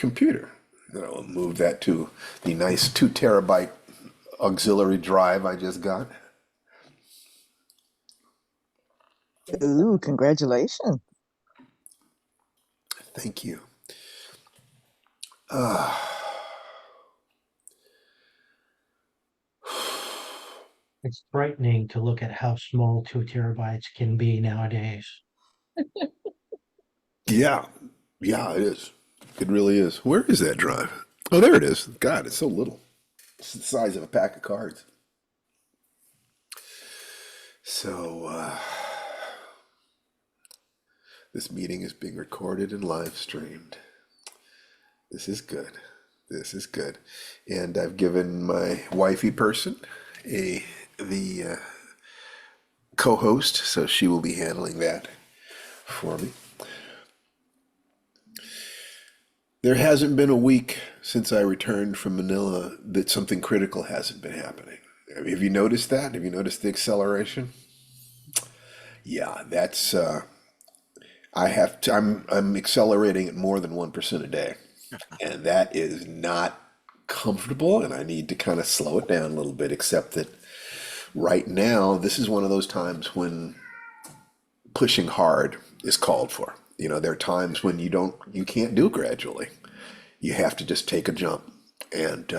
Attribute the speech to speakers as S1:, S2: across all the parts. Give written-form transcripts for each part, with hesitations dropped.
S1: computer. I'll move that to the nice 2 terabyte auxiliary drive I just got.
S2: Ooh, congratulations.
S1: Thank you.
S3: It's frightening to look at how small 2 terabytes can be nowadays.
S1: Yeah, yeah, it is. It really is. Where is that drive? Oh, there it is. God, it's so little. It's the size of a pack of cards. So, this meeting is being recorded and live streamed. This is good. This is good. And I've given my wifey person the co-host, so she will be handling that for me. There hasn't been a week since I returned from Manila that something critical hasn't been happening. Have you noticed that? Have you noticed the acceleration? Yeah, that's I'm accelerating at more than 1% a day. And that is not comfortable, and I need to kind of slow it down a little bit, except that right now this is one of those times when pushing hard is called for. There are times when you can't do gradually. You have to just take a jump. And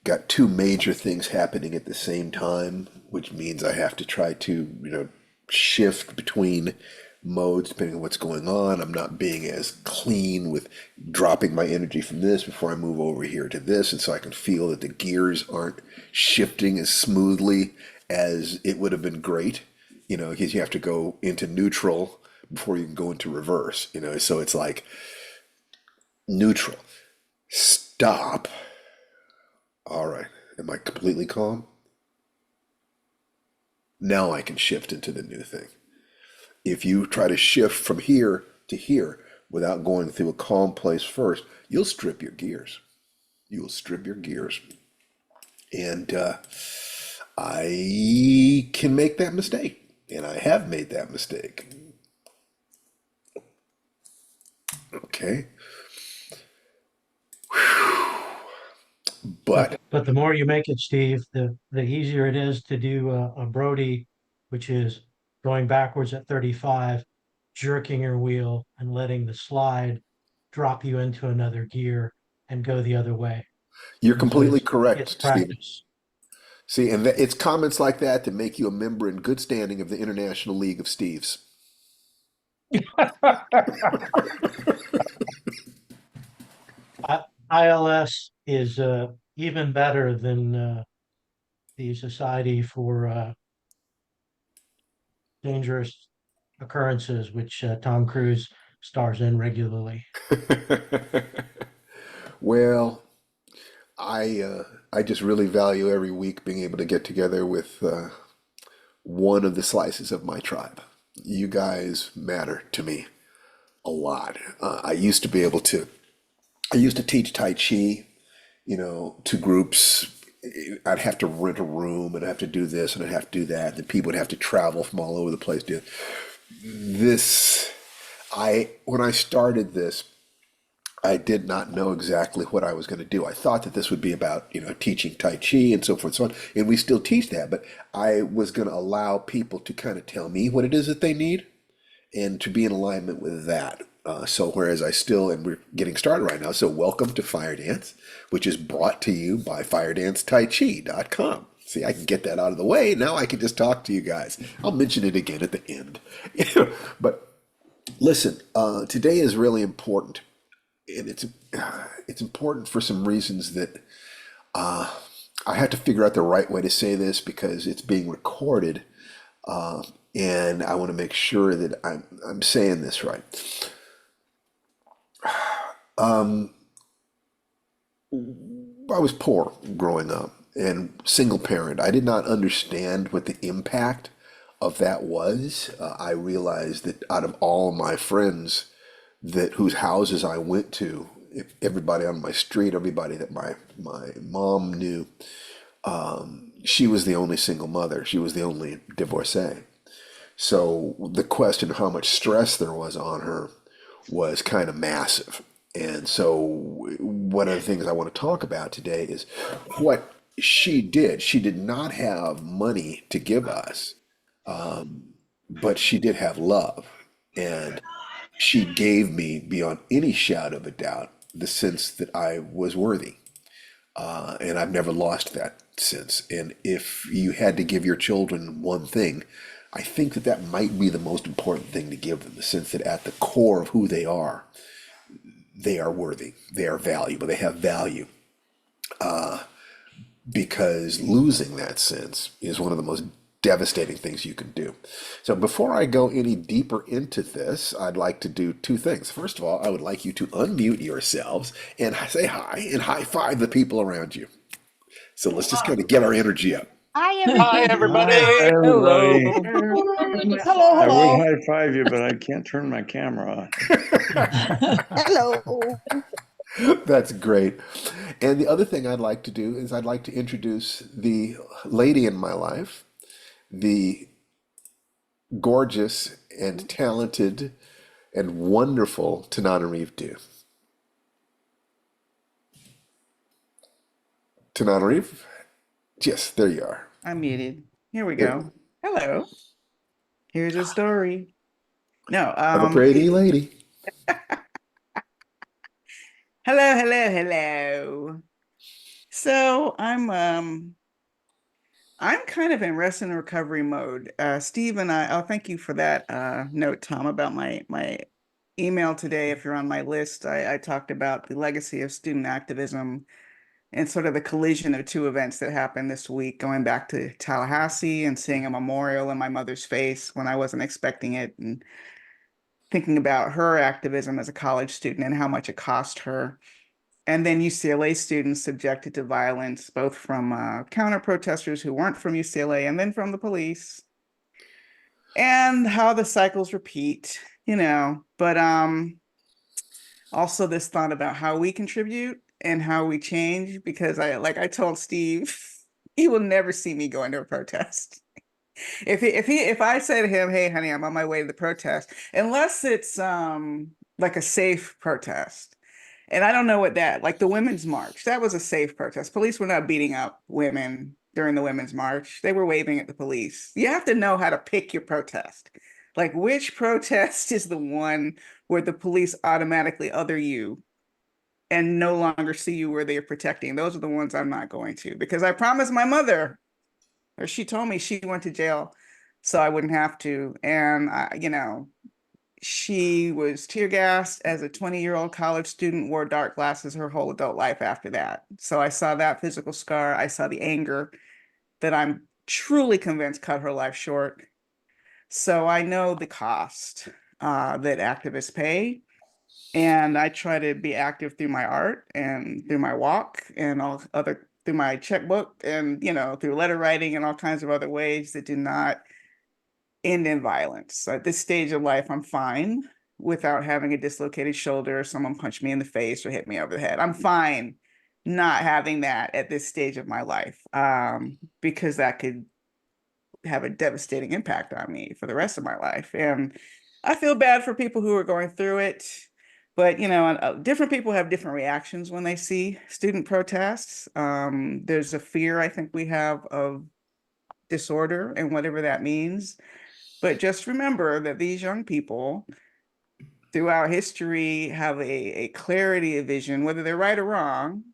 S1: got two major things happening at the same time, which means I have to try to, shift between modes depending on what's going on. I'm not being as clean with dropping my energy from this before I move over here to this. And so I can feel that the gears aren't shifting as smoothly as it would have been great, because you have to go into neutral before you can go into reverse, so it's like neutral, stop. All right. Am I completely calm? Now I can shift into the new thing. If you try to shift from here to here without going through a calm place first, you'll strip your gears. You will strip your gears. And I can make that mistake. And I have made that mistake. Okay. But
S3: But the more you make it, Steve, the easier it is to do a Brody, which is going backwards at 35, jerking your wheel and letting the slide drop you into another gear and go the other way.
S1: you're
S3: And so
S1: completely
S3: it's
S1: correct, Stephen.
S3: practice.
S1: See, and it's comments like that that make you a member in good standing of the International League of Steves.
S3: ILS is even better than the Society for Dangerous Occurrences, which Tom Cruise stars in regularly.
S1: Well, I just really value every week being able to get together with one of the slices of my tribe. You guys matter to me a lot. I used to teach Tai Chi, to groups. I'd have to rent a room and I'd have to do this and I'd have to do that. And people would have to travel from all over the place. This, when I started this, I did not know exactly what I was going to do. I thought that this would be about, teaching Tai Chi and so forth and so on. And we still teach that, but I was going to allow people to kind of tell me what it is that they need and to be in alignment with that. So whereas and we're getting started right now. So welcome to Fire Dance, which is brought to you by FireDanceTaiChi.com. See, I can get that out of the way. Now I can just talk to you guys. I'll mention it again at the end. But listen, today is really important. And it's important for some reasons that I have to figure out the right way to say this because it's being recorded, and I want to make sure that I'm saying this right. I was poor growing up and single parent. I did not understand what the impact of that was. I realized that out of all my friends that whose houses I went to, everybody on my street, everybody that my mom knew, she was the only single mother. She was the only divorcee. So the question of how much stress there was on her was kind of massive. And so, one of the things I want to talk about today is what she did. She did not have money to give us, but she did have love. And she gave me, beyond any shadow of a doubt, the sense that I was worthy. And I've never lost that since. And if you had to give your children one thing, I think that that might be the most important thing to give them, the sense that at the core of who they are worthy, they are valuable, they have value. Because losing that sense is one of the most devastating things you can do. So before I go any deeper into this, I'd like to do two things. First of all, I would like you to unmute yourselves and say hi and high five the people around you. So let's just kind of get our energy up.
S4: Hi,
S5: Hi,
S4: everybody.
S5: everybody.
S6: Hi,
S2: Hello.
S6: everybody.
S2: Hello,
S6: I would
S2: hello.
S6: high five you, but I can't turn my camera on.
S2: Hello.
S1: That's great. And the other thing I'd like to do is I'd like to introduce the lady in my life, the gorgeous and talented and wonderful Tananarive Du. Tananarive? Yes, there you are.
S5: I'm muted. Here we
S1: There-
S5: go. Hello. Here's a story. No,
S1: I'm a pretty lady.
S5: hello. So I'm kind of in rest and recovery mode. Steve and I'll thank you for that note, Tom, about my email today. If you're on my list, I talked about the legacy of student activism and sort of the collision of two events that happened this week, going back to Tallahassee and seeing a memorial in my mother's face when I wasn't expecting it, and thinking about her activism as a college student and how much it cost her. And then UCLA students subjected to violence, both from counter protesters who weren't from UCLA and then from the police, and how the cycles repeat, But also this thought about how we contribute and how we change, because I told Steve, he will never see me going to a protest. If I say to him, "Hey, honey, I'm on my way to the protest," unless it's like a safe protest, and I don't know what that, like the Women's March, that was a safe protest. Police were not beating up women during the Women's March. They were waving at the police. You have to know how to pick your protest. Like, which protest is the one where the police automatically other you and no longer see you where they're protecting? Those are the ones I'm not going to, because I promised my mother, or she told me she went to jail so I wouldn't have to. And she was tear gassed as a 20-year-old college student, wore dark glasses her whole adult life after that. So I saw that physical scar. I saw the anger that I'm truly convinced cut her life short. So I know the cost that activists pay. And I try to be active through my art and through my walk and all other, through my checkbook and, through letter writing and all kinds of other ways that do not end in violence. At this stage of life, I'm fine without having a dislocated shoulder or someone punch me in the face or hit me over the head. I'm fine not having that at this stage of my life, because that could have a devastating impact on me for the rest of my life. And I feel bad for people who are going through it. But, different people have different reactions when they see student protests. There's a fear, I think, we have of disorder and whatever that means. But just remember that these young people throughout history have a clarity of vision, whether they're right or wrong.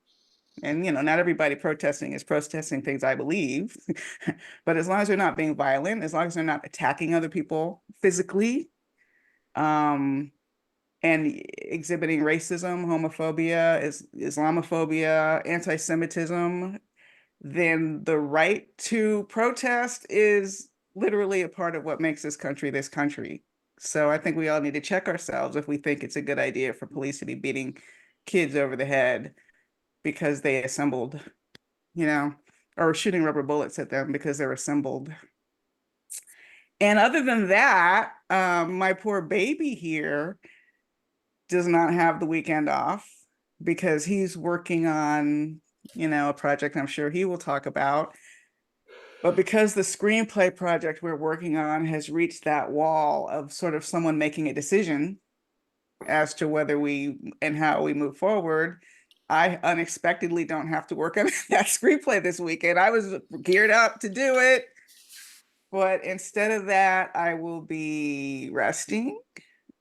S5: And, not everybody protesting is protesting things I believe. But as long as they're not being violent, as long as they're not attacking other people physically, and exhibiting racism, homophobia, Islamophobia, anti-Semitism, then the right to protest is literally a part of what makes this country this country. So I think we all need to check ourselves if we think it's a good idea for police to be beating kids over the head because they assembled, or shooting rubber bullets at them because they're assembled. And other than that, my poor baby here does not have the weekend off because he's working on, a project I'm sure he will talk about. But because the screenplay project we're working on has reached that wall of sort of someone making a decision, as to whether we and how we move forward. I unexpectedly don't have to work on that screenplay this weekend. I was geared up to do it, but instead of that, I will be resting.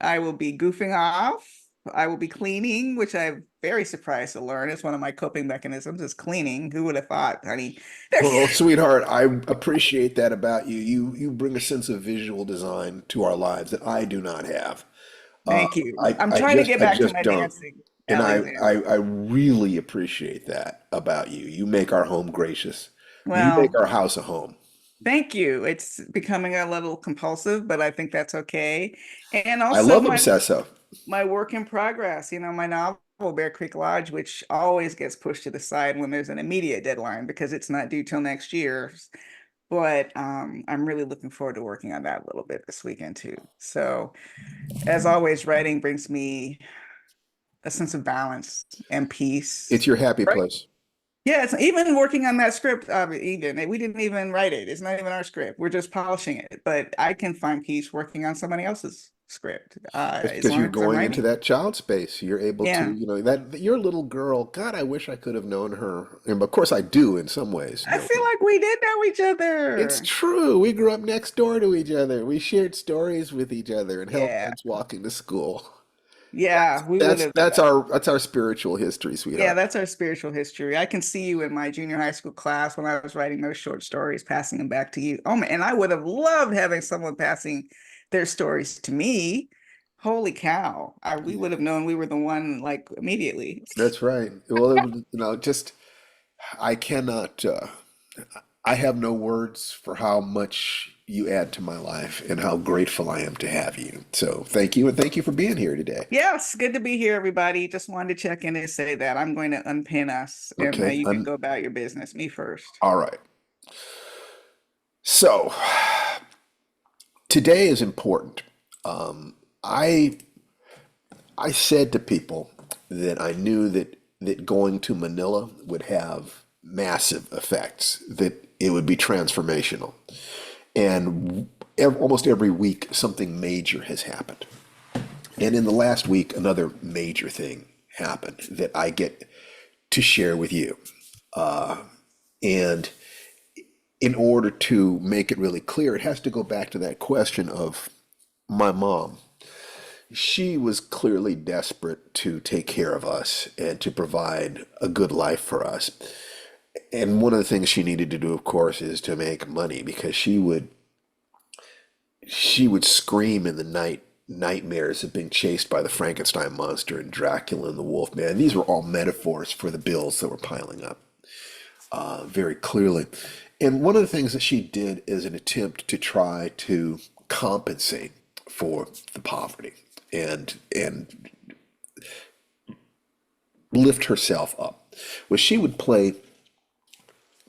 S5: I will be goofing off. I will be cleaning, which I'm very surprised to learn is one of my coping mechanisms is cleaning. Who would have thought, honey?
S1: Well, sweetheart, I appreciate that about you. You bring a sense of visual design to our lives that I do not have. Uh,
S5: Thank you.
S1: I
S5: I'm
S1: I
S5: trying to
S1: just
S5: get
S1: I
S5: back to
S1: just
S5: my
S1: don't.
S5: dancing,
S1: And
S5: Alexander.
S1: I really appreciate that about you. You make our home gracious. You make
S5: Well,
S1: our house a home.
S5: thank you. It's becoming a little compulsive, but I think that's okay. And
S1: I
S5: also
S1: love
S5: my
S1: obsessive.
S5: work in progress, my novel Bear Creek Lodge, which always gets pushed to the side when there's an immediate deadline because it's not due till next year. But I'm really looking forward to working on that a little bit this weekend too. So as always, writing brings me a sense of balance and peace.
S1: It's your happy
S5: Right.
S1: place.
S5: Yeah, it's even working on that script, even we didn't even write it. It's not even our script. We're just polishing it. But I can find peace working on somebody else's script,
S1: It's
S5: as
S1: because
S5: long
S1: you're
S5: as I'm
S1: going into
S5: writing.
S1: that child space. You're able to,
S5: Yeah.
S1: that your little girl. God, I wish I could have known her. And of course, I do in some ways
S5: I
S1: know
S5: feel
S1: her.
S5: like we did know each
S1: It's
S5: other.
S1: true. We grew up next door to each other. We shared stories with each other and held
S5: Yeah.
S1: hands walking to school.
S5: Yeah, we would
S1: That's
S5: have.
S1: that's our spiritual history,
S5: Yeah,
S1: sweetheart.
S5: that's our spiritual history. I can see you in my junior high school class when I was writing those short stories, passing them back to you. Oh man, and I would have loved having someone passing their stories to me. Holy cow. We would have known we were the one like immediately.
S1: That's right. Well, just I cannot. I have no words for how much you add to my life and how grateful I am to have you. So thank you, and thank you for being here today.
S5: Yes, good to be here, everybody. Just wanted to check in and say that I'm going to unpin us and
S1: Okay,
S5: you can go about your business. Me first.
S1: all right. So today is important. I I said to people that I knew that going to Manila would have massive effects, that it would be transformational. And almost every week, something major has happened. And in the last week, another major thing happened that I get to share with you. And in order to make it really clear, it has to go back to that question of my mom. She was clearly desperate to take care of us and to provide a good life for us. And one of the things she needed to do, of course, is to make money because she would scream in the night nightmares of being chased by the Frankenstein monster and Dracula and the Wolfman. These were all metaphors for the bills that were piling up very clearly. And one of the things that she did is an attempt to try to compensate for the poverty and lift herself up was she would play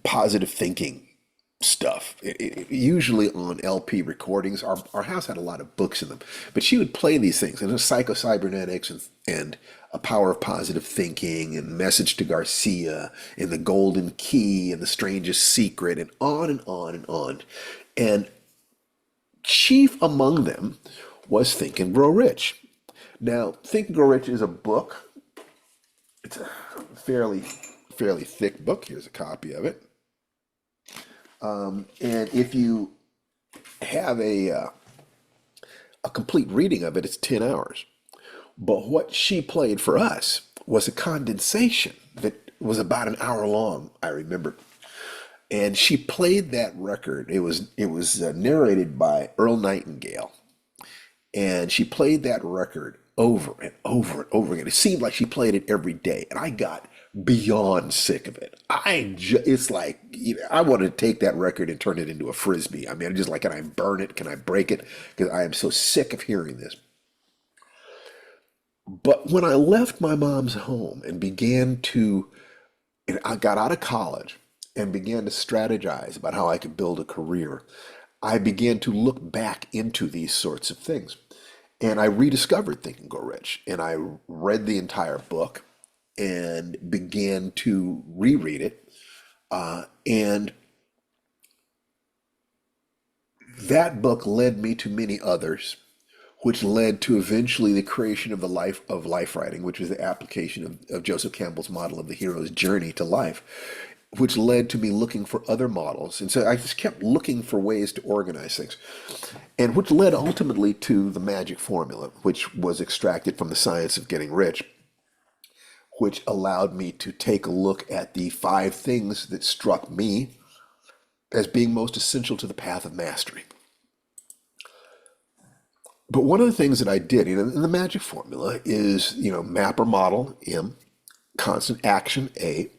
S1: positive thinking stuff. Usually on LP recordings, our house had a lot of books in them, but she would play these things, and it was psychocybernetics and a power of positive thinking and message to Garcia and the golden key and the strangest secret and on and on and on. And chief among them was Think and Grow Rich. Now, Think and Grow Rich is a book. It's a fairly thick book. Here's a copy of it. And if you have a complete reading of it, it's 10 hours. But what she played for us was a condensation that was about an hour long, I remember. And she played that record. It was narrated by Earl Nightingale, and she played that record over and over and over again. It seemed like she played it every day, and I got beyond sick of it. It's like, I wanted to take that record and turn it into a frisbee. I mean, I'm just like, can I burn it? Can I break it? Because I am so sick of hearing this. But when I left my mom's home and I got out of college and began to strategize about how I could build a career, I began to look back into these sorts of things. And I rediscovered Think and Go Rich. And I read the entire book and began to reread it. And that book led me to many others which led to eventually the creation of the life writing, which was the application of Joseph Campbell's model of the hero's journey to life, which led to me looking for other models. And so I just kept looking for ways to organize things, and which led ultimately to the magic formula, which was extracted from the science of getting rich, which allowed me to take a look at the 5 things that struck me as being most essential to the path of mastery. But one of the things that I did, in the magic formula is, map or model, M, constant action, A,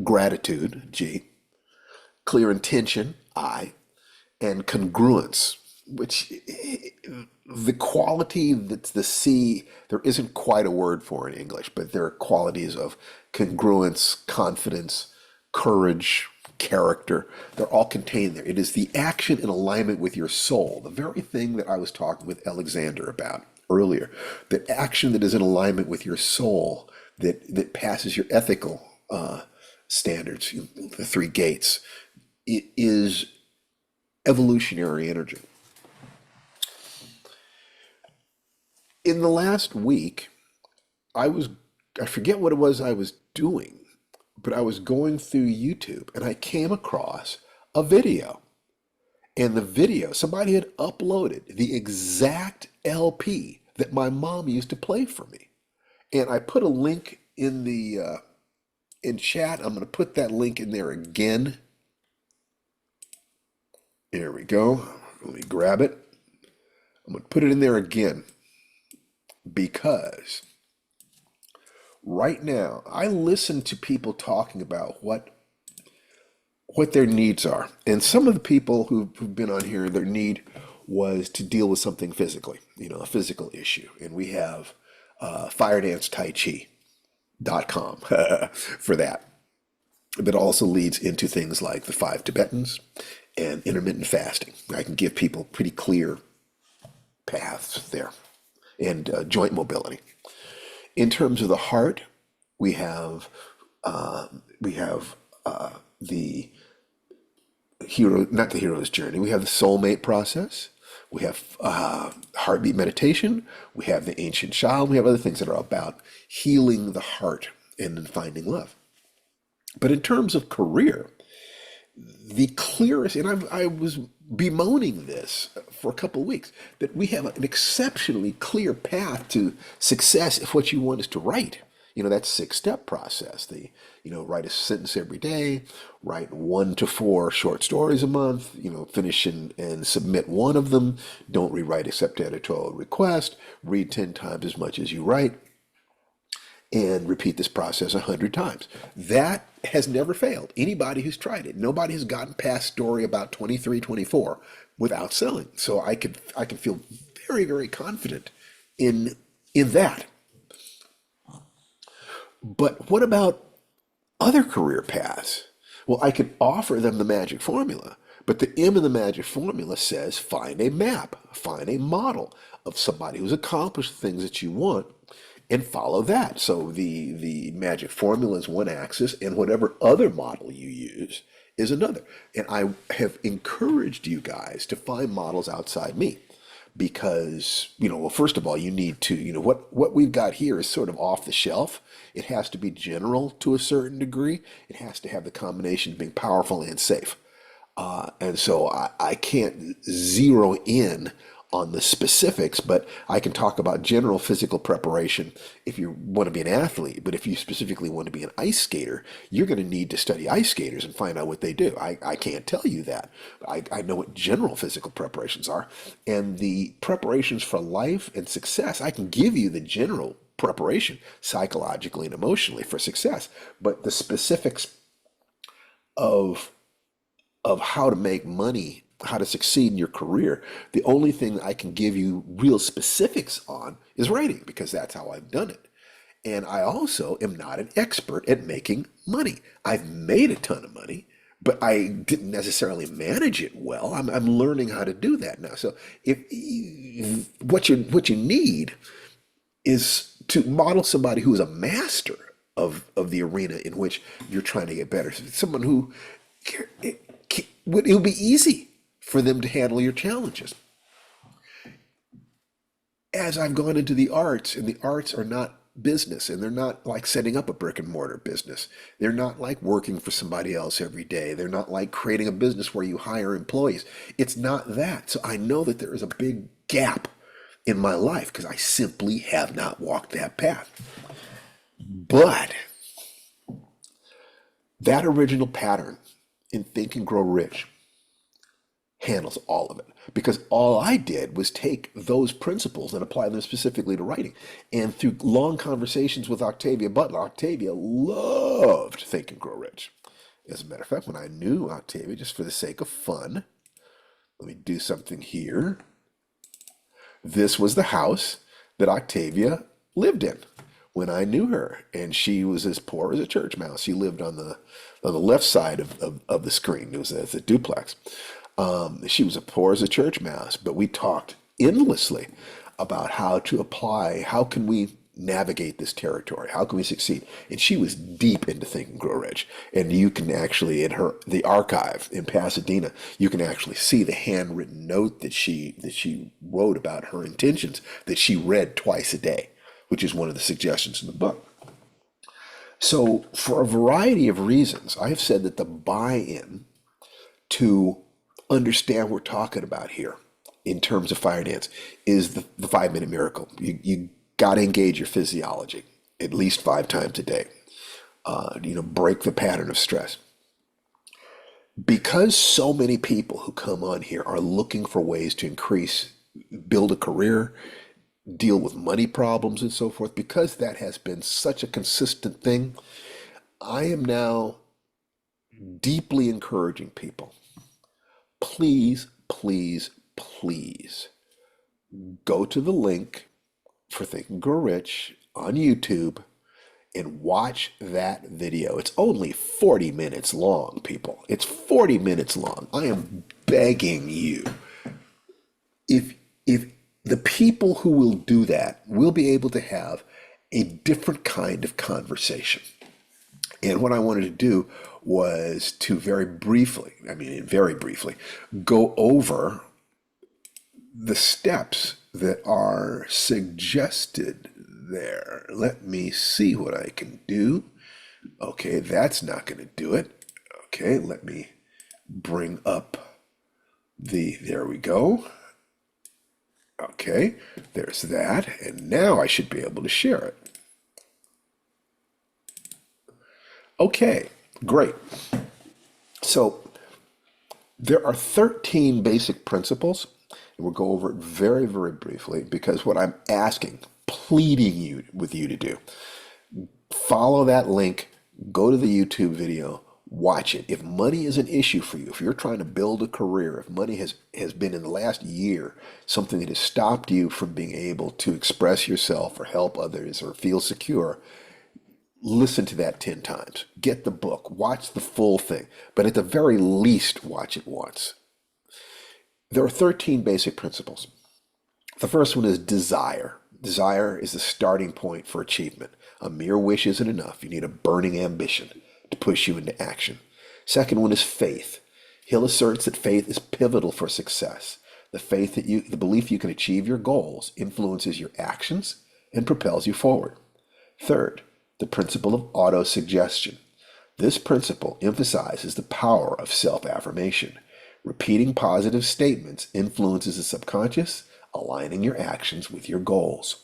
S1: gratitude, G, clear intention, I, and congruence, which the quality that's the C, there isn't quite a word for in English, but there are qualities of congruence, confidence, courage, character. They're all contained there. It is the action in alignment with your soul, the very thing that I was talking with Alexander about earlier. The action that is in alignment with your soul, that passes your ethical standards, the 3 gates. It is evolutionary energy. In the last week, I forget what it was I was doing, but I was going through YouTube and I came across a video. And the video, somebody had uploaded the exact LP that my mom used to play for me. And I put a link in the in chat. I'm going to put that link in there again. There we go. Let me grab it. I'm going to put it in there again because right now I listen to people talking about what their needs are. And some of the people who've been on here, their need was to deal with something physically, a physical issue. And we have firedancetaichi.com for that. But also leads into things like the 5 Tibetans and intermittent fasting. I can give people pretty clear paths there, and joint mobility. In terms of the heart, we have the hero, not the hero's journey. We have the soulmate process. We have heartbeat meditation. We have the ancient child. We have other things that are about healing the heart and then finding love. But in terms of career, the clearest, and I was bemoaning this for a couple of weeks, that we have an exceptionally clear path to success if what you want is to write. That 6-step process. Write a sentence every day, write 1 to 4 short stories a month, finish and submit 1 of them, don't rewrite except editorial request, read 10 times as much as you write, and repeat this process 100 times. That has never failed. Anybody who's tried it, nobody has gotten past story about 23, 24 without selling. So I can feel very, very confident in that. But what about other career paths? Well, I could offer them the magic formula, but the M in the magic formula says find a map, find a model of somebody who's accomplished the things that you want and follow that. So the magic formula is one axis, and whatever other model you use is another. And I have encouraged you guys to find models outside me. Because, well, first of all, you need to, what we've got here is sort of off the shelf. It has to be general to a certain degree. It has to have the combination of being powerful and safe. And so I can't zero in on the specifics, but I can talk about general physical preparation if you want to be an athlete. But if you specifically want to be an ice skater, you're going to need to study ice skaters and find out what they do. I can't tell you that. I know what general physical preparations are. And the preparations for life and success, I can give you the general preparation psychologically and emotionally for success. But the specifics of how to make money, how to succeed in your career, the only thing I can give you real specifics on is writing, because that's how I've done it. And I also am not an expert at making money. I've made a ton of money, but I didn't necessarily manage it well. I'm learning how to do that now. So if what you need is to model somebody who is a master of the arena in which you're trying to get better. Someone who it will be easy for them to handle your challenges. as I've gone into the arts, and the arts are not business, and they're not like setting up a brick and mortar business. They're not like working for somebody else every day. They're not like creating a business where you hire employees. It's not that. So I know that there is a big gap in my life because I simply have not walked that path. But that original pattern in Think and Grow Rich handles all of it, because all I did was take those principles and apply them specifically to writing. And through long conversations with Octavia Butler, Octavia loved Think and Grow Rich. As a matter of fact, when I knew Octavia, just for the sake of fun, let me do something here. This was the house that Octavia lived in when I knew her, and she was as poor as a church mouse. She lived on the left side of the screen. It was a duplex. She was as poor as a church mouse, but we talked endlessly about how to apply, how can we navigate this territory, how can we succeed. And she was deep into Think and Grow Rich, and you can actually, in the archive in Pasadena, you can actually see the handwritten note that she wrote about her intentions, that she read twice a day, which is one of the suggestions in the book. So for a variety of reasons, I have said that the buy-in to understand what we're talking about here in terms of fire dance is the 5-minute miracle. You got to engage your physiology at least 5 times a day. Break the pattern of stress. Because so many people who come on here are looking for ways to build a career, deal with money problems and so forth, because that has been such a consistent thing, I am now deeply encouraging people. Please, please, please go to the link for Think and Grow Rich on YouTube and watch that video. It's only 40 minutes long, people. It's 40 minutes long. I am begging you. If the people who will do that will be able to have a different kind of conversation. And what I wanted to do was to very briefly go over the steps that are suggested there. Let me see what I can do. Okay, that's not going to do it. Okay, let me bring up there we go. Okay, there's that. And now I should be able to share it. Okay, great. So there are 13 basic principles, and we'll go over it very, very briefly, because what I'm pleading with you to do, follow that link, go to the YouTube video, watch it. If money is an issue for you, if you're trying to build a career, if money has been in the last year something that has stopped you from being able to express yourself or help others or feel secure, listen to that 10 times. Get the book, watch the full thing, but at the very least, watch it once. There are 13 basic principles. The first one is desire. Desire is the starting point for achievement. A mere wish isn't enough. You need a burning ambition to push you into action. Second one is faith. Hill asserts that faith is pivotal for success. The belief you can achieve your goals influences your actions and propels you forward. Third, the principle of autosuggestion. This principle emphasizes the power of self-affirmation. Repeating positive statements influences the subconscious, aligning your actions with your goals.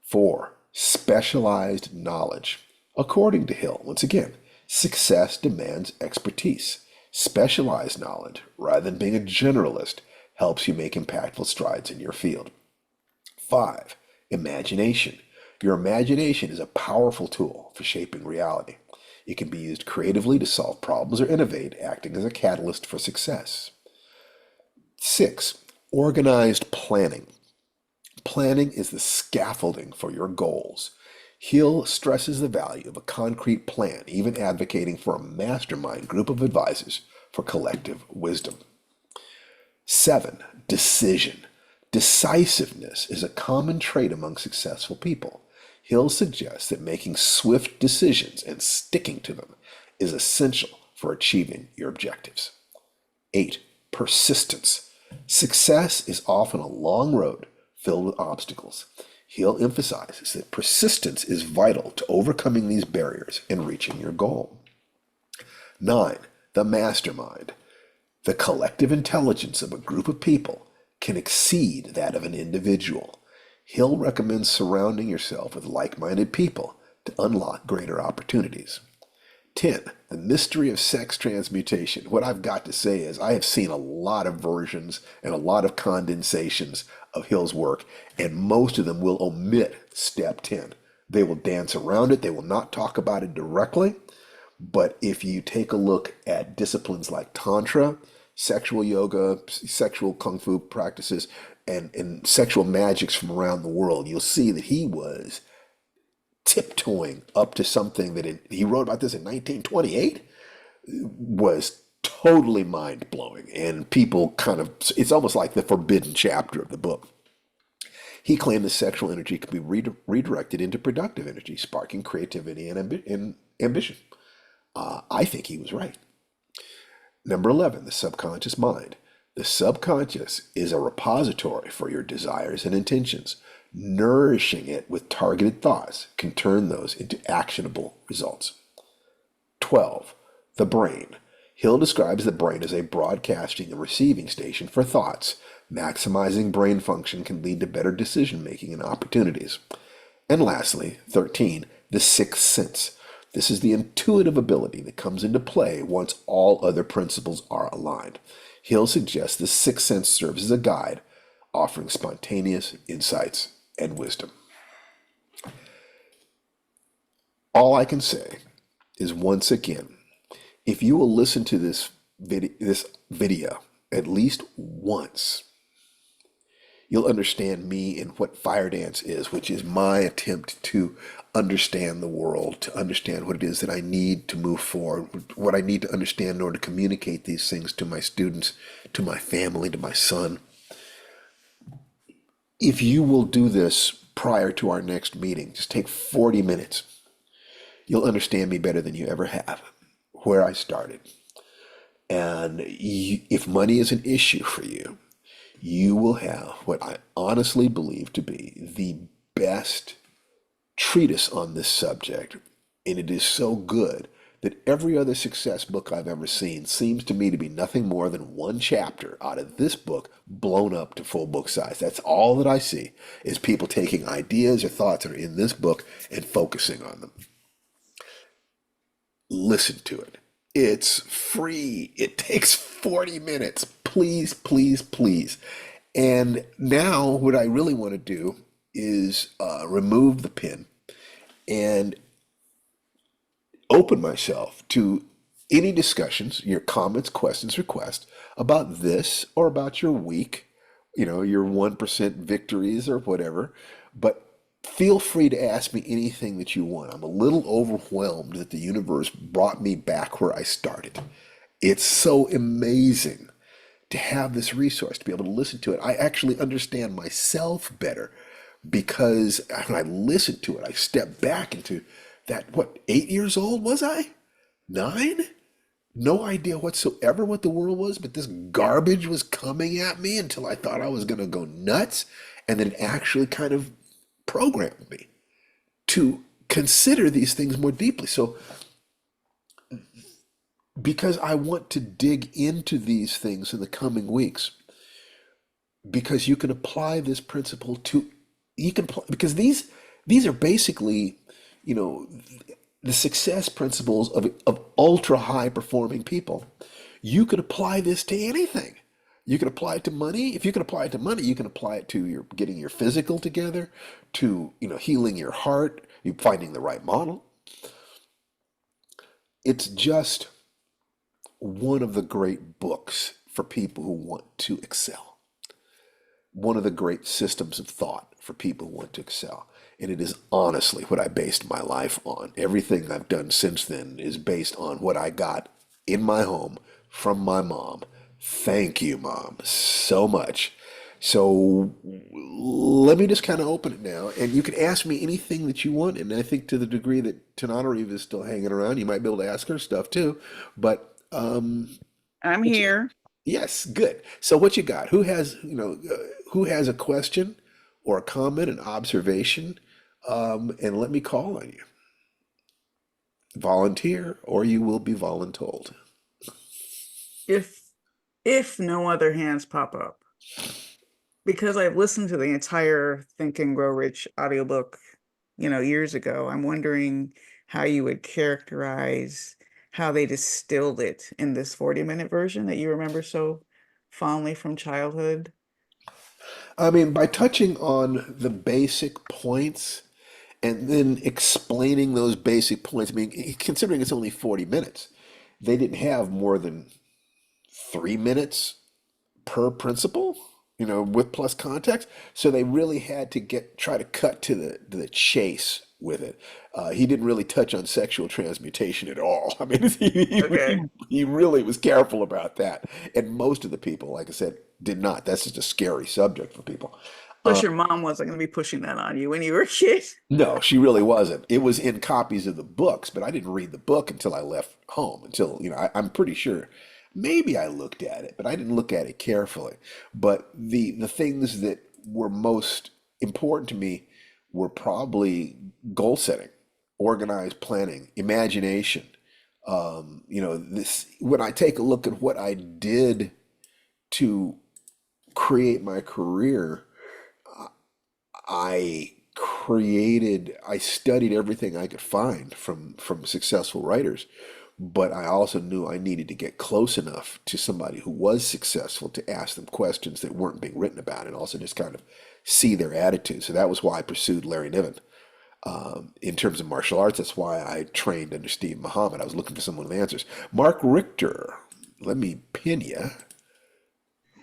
S1: 4, specialized knowledge. According to Hill, once again, success demands expertise. Specialized knowledge, rather than being a generalist, helps you make impactful strides in your field. 5, imagination. Your imagination is a powerful tool for shaping reality. It can be used creatively to solve problems or innovate, acting as a catalyst for success. 6, organized planning. Planning is the scaffolding for your goals. Hill stresses the value of a concrete plan, even advocating for a mastermind group of advisors for collective wisdom. 7, decision. Decisiveness is a common trait among successful people. Hill suggests that making swift decisions and sticking to them is essential for achieving your objectives. 8, persistence. Success is often a long road filled with obstacles. Hill emphasizes that persistence is vital to overcoming these barriers and reaching your goal. 9. The mastermind. The collective intelligence of a group of people can exceed that of an individual. Hill recommends surrounding yourself with like-minded people to unlock greater opportunities. 10. The mystery of sex transmutation. What I've got to say is I have seen a lot of versions and a lot of condensations of Hill's work, and most of them will omit step 10. They will dance around it. They will not talk about it directly. But if you take a look at disciplines like Tantra, sexual yoga, sexual kung fu practices, and sexual magics from around the world, you'll see that he was tiptoeing up to something that he wrote about this in 1928 was totally mind-blowing, and people it's almost like the forbidden chapter of the book. He claimed that sexual energy could be redirected into productive energy, sparking creativity and ambition. I think he was right. Number 11, the subconscious mind. The subconscious is a repository for your desires and intentions. Nourishing it with targeted thoughts can turn those into actionable results. 12. The brain. Hill describes the brain as a broadcasting and receiving station for thoughts. Maximizing brain function can lead to better decision making and opportunities. And lastly, 13. The sixth sense. This is the intuitive ability that comes into play once all other principles are aligned. Hill suggests the sixth sense serves as a guide, offering spontaneous insights and wisdom. All I can say is, once again, if you will listen to this video at least once, you'll understand me and what fire dance is, which is my attempt to understand the world, to understand what it is that I need to move forward, what I need to understand in order to communicate these things to my students, to my family, to my son. If you will do this prior to our next meeting, just take 40 minutes, you'll understand me better than you ever have, where I started. And if money is an issue for you, you will have what I honestly believe to be the best treatise on this subject. And it is so good that every other success book I've ever seen seems to me to be nothing more than one chapter out of this book blown up to full book size. That's all that I see, is people taking ideas or thoughts that are in this book and focusing on them. Listen to it. It's free. It takes 40 minutes. Please, please, please. And now what I really want to do is remove the pin and open myself to any discussions, your comments, questions, requests about this or about your week, your 1% victories or whatever. But feel free to ask me anything that you want. I'm a little overwhelmed that the universe brought me back where I started. It's so amazing to have this resource, to be able to listen to it. I actually understand myself better because when I listen to it, I step back into that, 8 years old was I? 9? No idea whatsoever what the world was, but this garbage was coming at me until I thought I was going to go nuts. And then it actually kind of programmed me to consider these things more deeply. So, because I want to dig into these things in the coming weeks, because you can apply this principle because these are basically, the success principles of ultra high performing people. You could apply this to anything. You can apply it to money. If you can apply it to money, you can apply it to your getting your physical together, to healing your heart, you finding the right model. It's just one of the great books for people who want to excel. One of the great systems of thought for people who want to excel. And it is honestly what I based my life on. Everything I've done since then is based on what I got in my home from my mom. Thank you, Mom, so much. So let me just kind of open it now. And you can ask me anything that you want. And I think to the degree that Tananarive is still hanging around, you might be able to ask her stuff too. But
S5: I'm here.
S1: yes, good. So what you got? Who has a question or a comment, an observation, and let me call on you. Volunteer, or you will be voluntold.
S5: If no other hands pop up, because I've listened to the entire Think and Grow Rich audiobook, years ago, I'm wondering how you would characterize how they distilled it in this 40-minute version that you remember so fondly from childhood.
S1: I mean, by touching on the basic points and then explaining those basic points, I mean, considering it's only 40 minutes, they didn't have more than 3 minutes per principle, with plus context. So they really had to try to cut to the chase with it. He didn't really touch on sexual transmutation at all. I mean,
S5: Okay.
S1: he really was careful about that. And most of the people, like I said, did not. That's just a scary subject for people.
S5: Plus, your mom wasn't going to be pushing that on you when you were a kid.
S1: No, she really wasn't. It was in copies of the books, but I didn't read the book until I left home. Until, I'm pretty sure maybe I looked at it, but I didn't look at it carefully. But the things that were most important to me were probably goal setting, organized planning, imagination. This when I take a look at what I did to create my career, I studied everything I could find from successful writers, but I also knew I needed to get close enough to somebody who was successful to ask them questions that weren't being written about, and also just kind of see their attitude. So that was why I pursued Larry Niven. In terms of martial arts, that's why I trained under Steve Muhammad. I was looking for someone with answers. Mark Richter, let me pin you.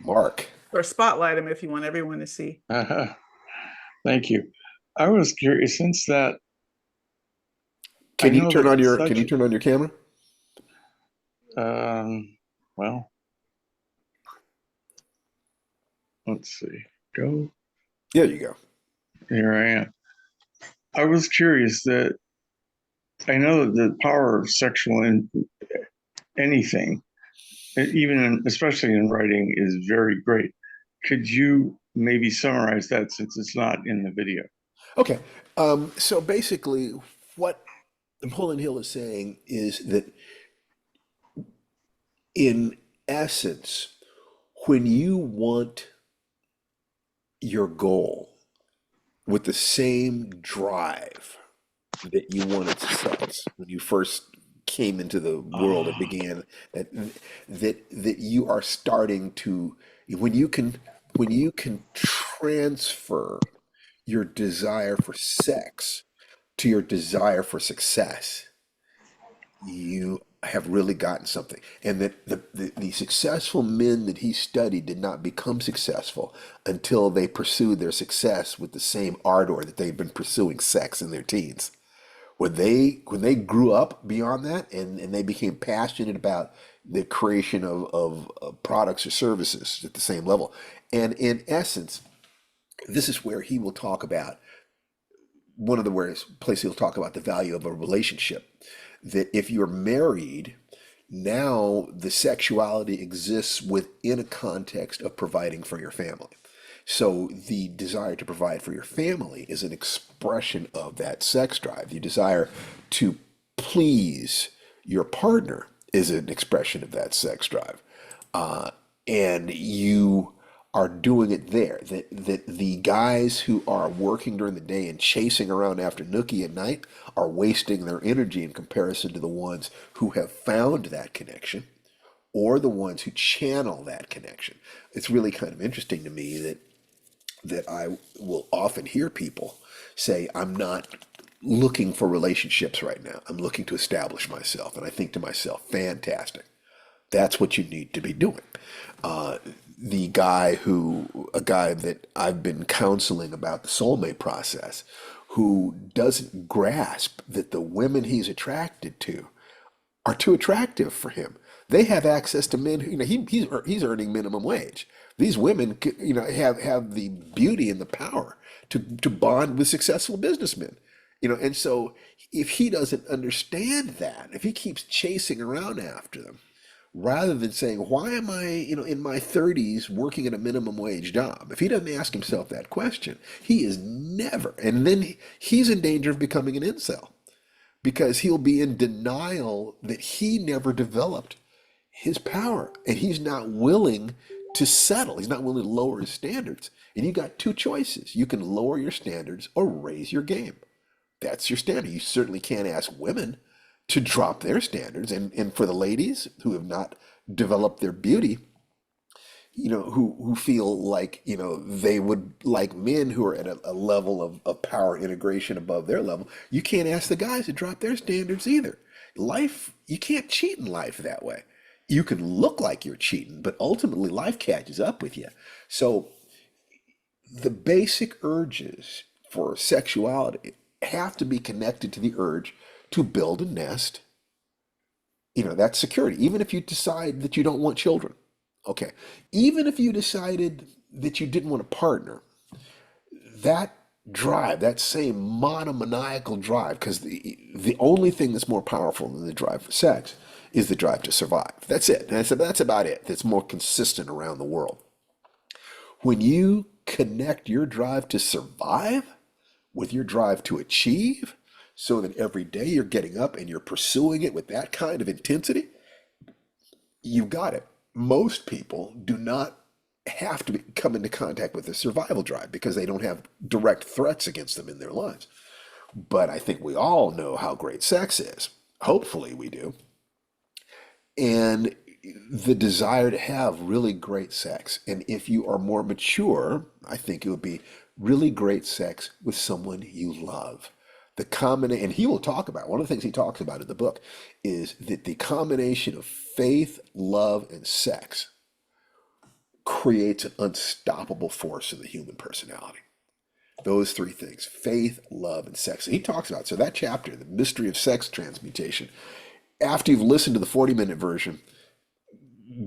S1: Mark.
S5: Or spotlight him if you want everyone to see.
S6: Thank you. I was curious, since that
S1: Can
S6: I
S1: you
S6: know
S1: turn
S6: that
S1: on your
S6: such-
S1: can you turn on your camera?
S6: well, let's see. Go.
S1: There you go.
S6: Here I am. I was curious that I know that the power of sexual in anything, especially in writing, is very great. Could you maybe summarize that since it's not in the video?
S1: Okay. So basically, what Napoleon Hill is saying is that, in essence, when you want your goal with the same drive that you wanted sex when you first came into the world and began, that you are starting to, when you can transfer your desire for sex to your desire for success, you have really gotten something. And that the successful men that he studied did not become successful until they pursued their success with the same ardor that they've been pursuing sex in their teens. When they grew up beyond that, and they became passionate about the creation of products or services at the same level. And in essence, this is where he will talk about one of the places he'll talk about the value of a relationship. That if you're married, now the sexuality exists within a context of providing for your family. So the desire to provide for your family is an expression of that sex drive. The desire to please your partner is an expression of that sex drive. And you are doing it there. That the guys who are working during the day and chasing around after Nookie at night are wasting their energy in comparison to the ones who have found that connection, or the ones who channel that connection. It's really kind of interesting to me that I will often hear people say, I'm not looking for relationships right now. I'm looking to establish myself. And I think to myself, fantastic. That's what you need to be doing. A guy that I've been counseling about the soulmate process, who doesn't grasp that the women he's attracted to are too attractive for him. They have access to men who, he's earning minimum wage. These women, have the beauty and the power to bond with successful businessmen. And so if he doesn't understand that, if he keeps chasing around after them, rather than saying, why am I, in my 30s working at a minimum wage job? If he doesn't ask himself that question, he is never, and then he's in danger of becoming an incel because he'll be in denial that he never developed his power and he's not willing to settle. He's not willing to lower his standards. And you got two choices. You can lower your standards or raise your game. That's your standard. You certainly can't ask women to drop their standards. And for the ladies who have not developed their beauty, who feel like, they would like men who are at a level of power integration above their level, you can't ask the guys to drop their standards either. Life, you can't cheat in life that way. You can look like you're cheating, but ultimately life catches up with you. So the basic urges for sexuality have to be connected to the urge to build a nest. That's security. Even if you decide that you don't want children. Okay. Even if you decided that you didn't want a partner, that drive, that same monomaniacal drive, because the only thing that's more powerful than the drive for sex is the drive to survive. That's it. That's about it. That's more consistent around the world. When you connect your drive to survive with your drive to achieve, so that every day you're getting up and you're pursuing it with that kind of intensity, you've got it. Most people do not have to come into contact with a survival drive because they don't have direct threats against them in their lives. But I think we all know how great sex is. Hopefully we do. And the desire to have really great sex. And if you are more mature, I think it would be really great sex with someone you love. And he will talk about, one of the things he talks about in the book is that the combination of faith, love, and sex creates an unstoppable force in the human personality. Those three things, faith, love, and sex. And he talks about, so that chapter, The Mystery of Sex Transmutation, after you've listened to the 40-minute version,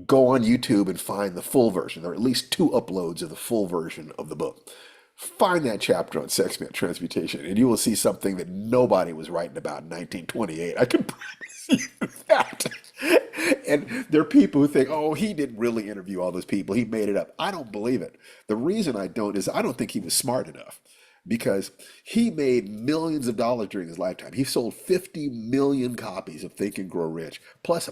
S1: go on YouTube and find the full version. There are at least 2 uploads of the full version of the book. Find that chapter on sex transmutation, and you will see something that nobody was writing about in 1928. I can promise you that. And there are people who think, oh, he didn't really interview all those people. He made it up. I don't believe it. The reason I don't is I don't think he was smart enough because he made millions of dollars during his lifetime. He sold 50 million copies of Think and Grow Rich, plus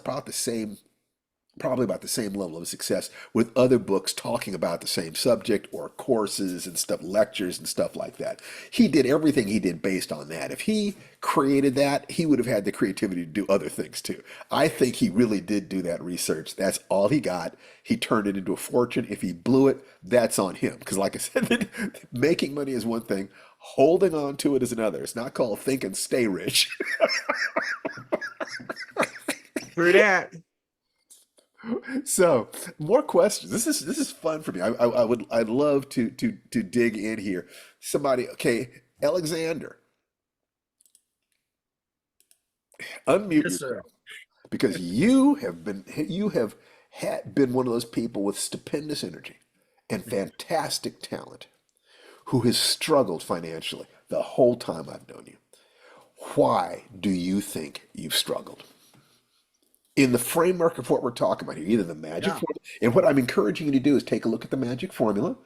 S1: probably about the same level of success with other books talking about the same subject or courses and stuff, lectures and stuff like that. He did everything he did based on that. If he created that, he would have had the creativity to do other things too. I think he really did do that research. That's all he got. He turned it into a fortune. If he blew it, that's on him. Because like I said, making money is one thing. Holding on to it is another. It's not called Think and Stay Rich.
S4: Through that.
S1: So, more questions. This is fun for me. I'd love to dig in here. Somebody, okay, Alexander, unmute
S4: Yes, sir.
S1: yourself because you have been one of those people with stupendous energy and fantastic talent who has struggled financially the whole time I've known you. Why do you think you've struggled? In the framework of what we're talking about here, either the magic
S4: Yeah.
S1: formula, and what I'm encouraging you to do is take a look at the magic formula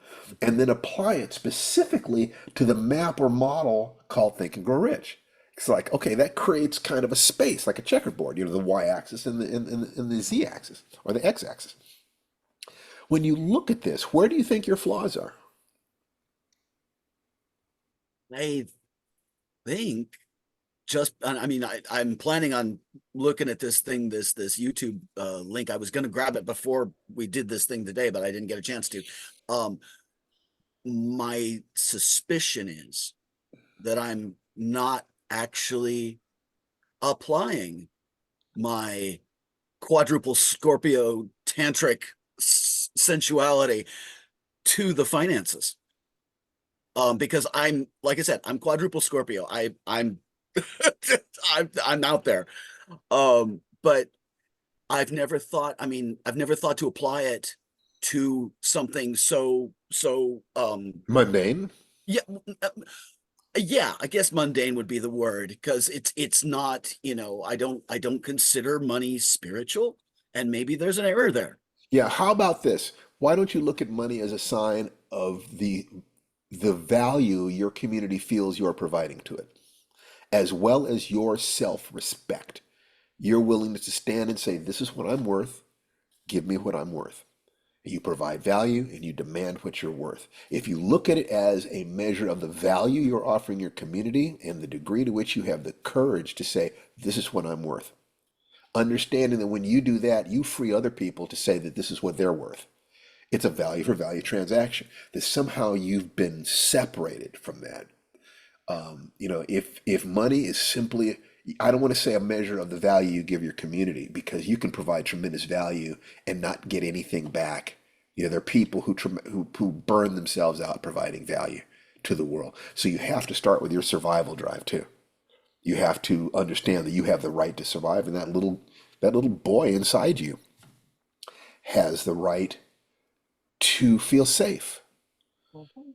S1: and then apply it specifically to the map or model called Think and Grow Rich. It's like, okay, that creates kind of a space, like a checkerboard, the y-axis and the z-axis, or the x-axis. When you look at this, where do you think your flaws are?
S4: I think I'm planning on looking at this thing, this YouTube link. I was going to grab it before we did this thing today, but I didn't get a chance to. My suspicion is that I'm not actually applying my quadruple Scorpio tantric sensuality to the finances. Because like I said, I'm quadruple Scorpio. I'm I'm out there. But I've never thought to apply it to something so
S1: Mundane?
S4: yeah, yeah, I guess mundane would be the word, because it's not, I don't consider money spiritual and maybe there's an error there.
S1: Yeah, how about this? Why don't you look at money as a sign of the value your community feels you're providing to it, as well as your self-respect. Your willingness to stand and say, this is what I'm worth, give me what I'm worth. You provide value and you demand what you're worth. If you look at it as a measure of the value you're offering your community and the degree to which you have the courage to say, this is what I'm worth, understanding that when you do that, you free other people to say that this is what they're worth. It's a value for value transaction, that somehow you've been separated from that. If money is simply, I don't want to say a measure of the value you give your community, because you can provide tremendous value and not get anything back. There are people who burn themselves out providing value to the world. So you have to start with your survival drive too. You have to understand that you have the right to survive, and that little boy inside you has the right to feel safe,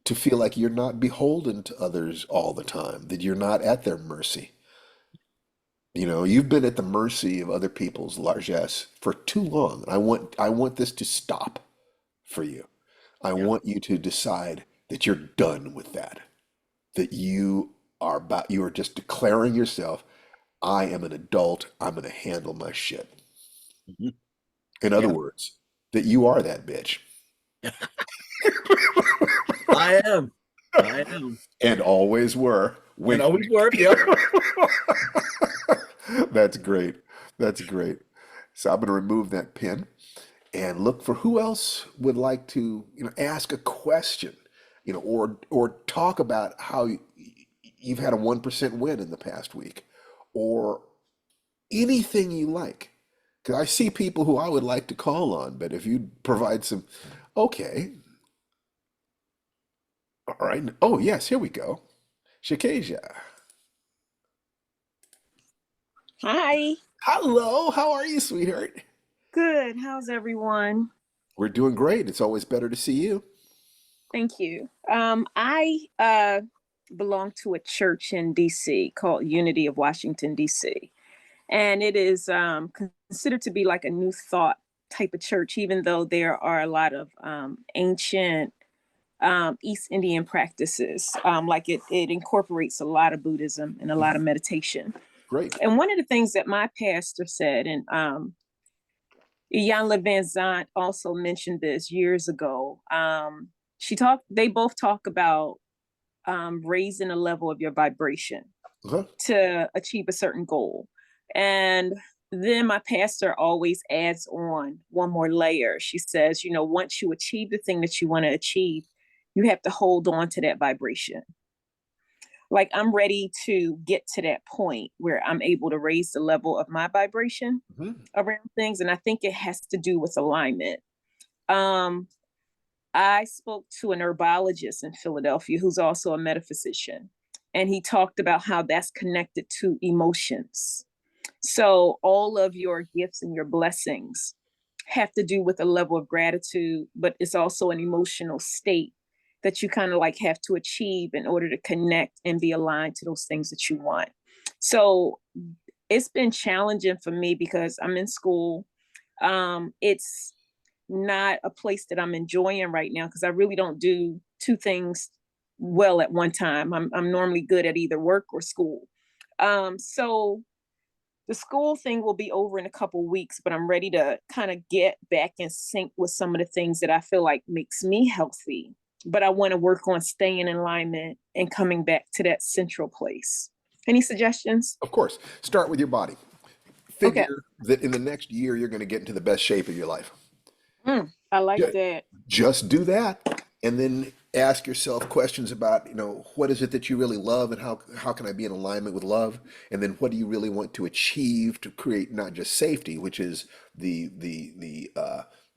S1: to feel like you're not beholden to others all the time, that you're not at their mercy. You've been at the mercy of other people's largesse for too long. I want this to stop for you. I
S4: Yeah.
S1: want you to decide that you're done with that, that you are just declaring yourself, I am an adult, I'm going to handle my shit.
S4: Mhm.
S1: In other
S4: Yeah.
S1: words, that you are that bitch.
S4: I am. I am.
S1: And always were.
S4: And
S1: Wink,
S4: always
S1: wink.
S4: were. Yep.
S1: That's great. That's great. So I'm going to remove that pin and look for who else would like to, ask a question, or talk about how you've had a 1% win in the past week, or anything you like. Because I see people who I would like to call on, but if you provide some, okay, all right. Oh, yes, here we go. Shakasia.
S2: Hi.
S1: Hello, how are you, sweetheart?
S2: Good. How's everyone?
S1: We're doing great. It's always better to see you.
S2: Thank you. I belong to a church in DC called Unity of Washington, DC. And it is considered to be like a new thought type of church, even though there are a lot of ancient East Indian practices. Like it incorporates a lot of Buddhism and a lot of meditation.
S1: Great.
S2: And one of the things that my pastor said, and Jan Van Zant also mentioned this years ago. They both talk about raising the level of your vibration
S1: Uh-huh.
S2: to achieve a certain goal. And then my pastor always adds on one more layer. She says, once you achieve the thing that you want to achieve, you have to hold on to that vibration. Like I'm ready to get to that point where I'm able to raise the level of my vibration
S1: Mhm.
S2: around things. And I think it has to do with alignment. I spoke to an herbologist in Philadelphia who's also a metaphysician, and he talked about how that's connected to emotions. So all of your gifts and your blessings have to do with a level of gratitude, but it's also an emotional state that you kind of like have to achieve in order to connect and be aligned to those things that you want. So it's been challenging for me because I'm in school. It's not a place that I'm enjoying right now because I really don't do two things well at one time. I'm normally good at either work or school. So the school thing will be over in a couple weeks, but I'm ready to kind of get back in sync with some of the things that I feel like makes me healthy. But I want to work on staying in alignment and coming back to that central place. Any suggestions?
S1: Of course, start with your body.
S2: Okay.
S1: Figure that in the next year, you're going to get into the best shape of your life.
S2: I like
S1: Ju-
S2: that.
S1: Just do that, and then ask yourself questions about, what is it that you really love, and how can I be in alignment with love? And then what do you really want to achieve to create not just safety, which is the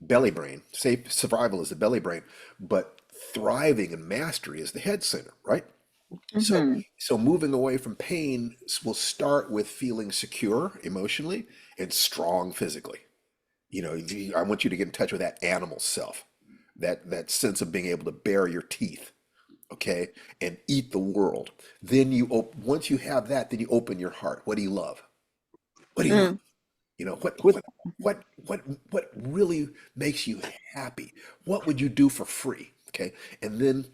S1: belly brain. Safe survival is the belly brain, but thriving and mastery is the head center, right? So,
S2: Mhm.
S1: so moving away from pain will start with feeling secure emotionally and strong physically. I want you to get in touch with that animal self, that sense of being able to bare your teeth, okay, and eat the world. Then once you have that, then you open your heart. What do you love? What do you love?
S2: Mm.
S1: You know, what
S2: With
S1: what what really makes you happy? What would you do for free? Okay. And then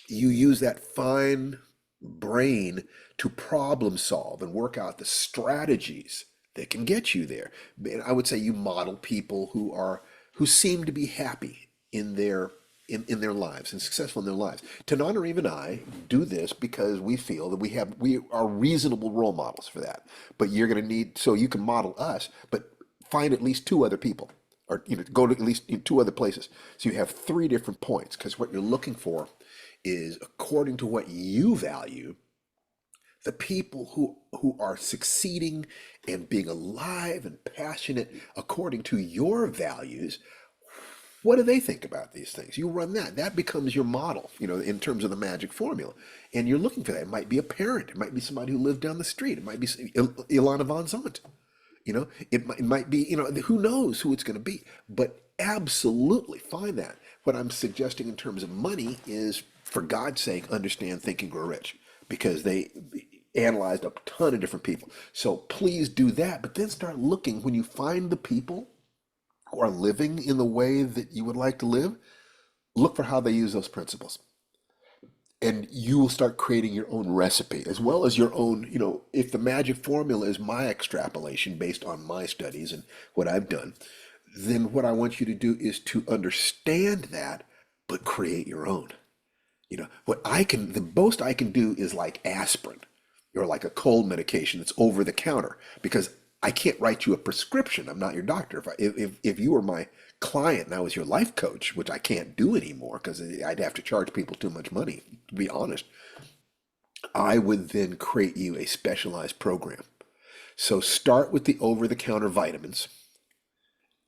S1: you use that fine brain to problem solve and work out the strategies that can get you there. And I would say you model people who seem to be happy in their lives and successful in their lives. Tanan or even I do this because we feel that we are reasonable role models for that. But you're going to need, so you can model us, but find at least two other people, or go to at least two other places. So you have three different points, because what you're looking for is, according to what you value, the people who are succeeding and being alive and passionate according to your values. What do they think about these things? You run that becomes your model, in terms of the magic formula. And you're looking for that. It might be a parent, it might be somebody who lived down the street, it might be Ilana Von Zant. It might be, who knows who it's going to be. But absolutely find that. What I'm suggesting in terms of money is, for God's sake, understand Think and Grow Rich, because they analyzed a ton of different people. So please do that, but then start looking. When you find the people who are living in the way that you would like to live, look for how they use those principles. And you will start creating your own recipe, as well as your own, if the magic formula is my extrapolation based on my studies and what I've done, then what I want you to do is to understand that, but create your own. The most I can do is like aspirin, or like a cold medication that's over the counter, because I can't write you a prescription. I'm not your doctor. If you were my client and I was your life coach, which I can't do anymore because I'd have to charge people too much money, to be honest, I would then create you a specialized program. So start with the over-the-counter vitamins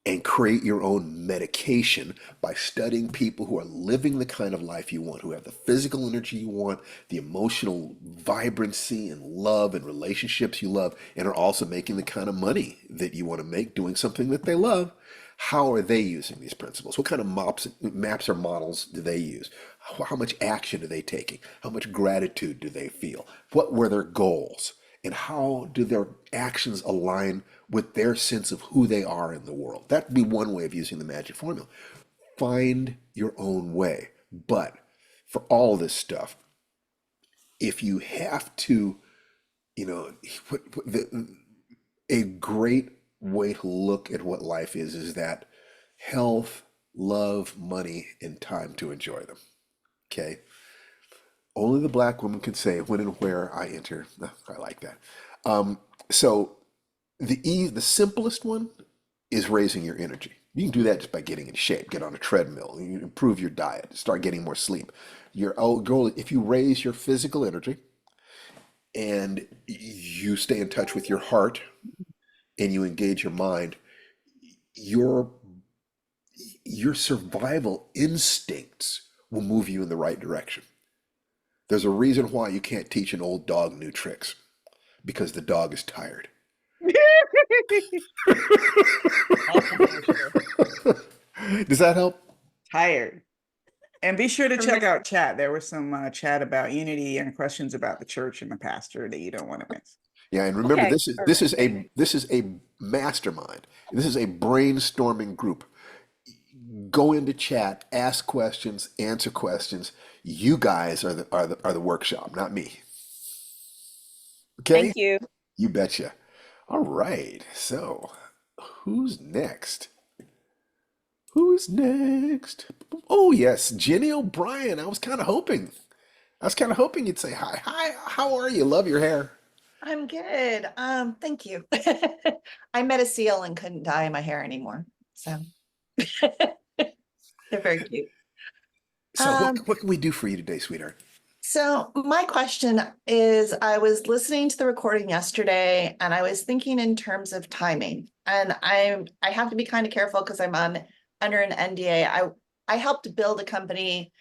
S1: and create your own medication by studying people who are living the kind of life you want, who have the physical energy you want, the emotional vibrancy and love and relationships you love, and are also making the kind of money that you want to make doing something that they love. How are they using these principles? What kind of maps or models do they use? How much action are they taking? How much gratitude do they feel? What were their goals? And how do their actions align with their sense of who they are in the world? That'd be one way of using the magic formula. Find your own way. But for all this stuff, if you have to, a great way to look at what life is that health, love, money, and time to enjoy them. Okay? Only the black woman can say when and where I enter. I like that. So the simplest one is raising your energy. You can do that just by getting in shape, get on a treadmill, you improve your diet, start getting more sleep. Your goal, if you raise your physical energy and you stay in touch with your heart and you engage your mind, your survival instincts will move you in the right direction. There's a reason why you can't teach an old dog new tricks, because the dog is tired. Does that help?
S5: Tired. And be sure to check out chat. There was some chat about unity and questions about the church and the pastor that you don't want to miss.
S1: Yeah, and remember,
S2: Okay,
S1: this is a mastermind. This is a brainstorming group. Go into chat, ask questions, answer questions. You guys are the workshop, not me. Okay?
S2: thank you.
S1: You betcha. All right. So, who's next? Who's next? Oh yes, Jenny O'Brien. I was kind of hoping you'd say hi. Hi, how are you? Love your hair.
S7: I'm good. Thank you. I met a seal and couldn't dye my hair anymore. So they're very cute.
S1: So
S7: Um,
S1: what can we do for you today, sweetheart?
S7: So my question is, I was listening to the recording yesterday and I was thinking in terms of timing. And I have to be kind of careful because I'm under an NDA. I helped build a company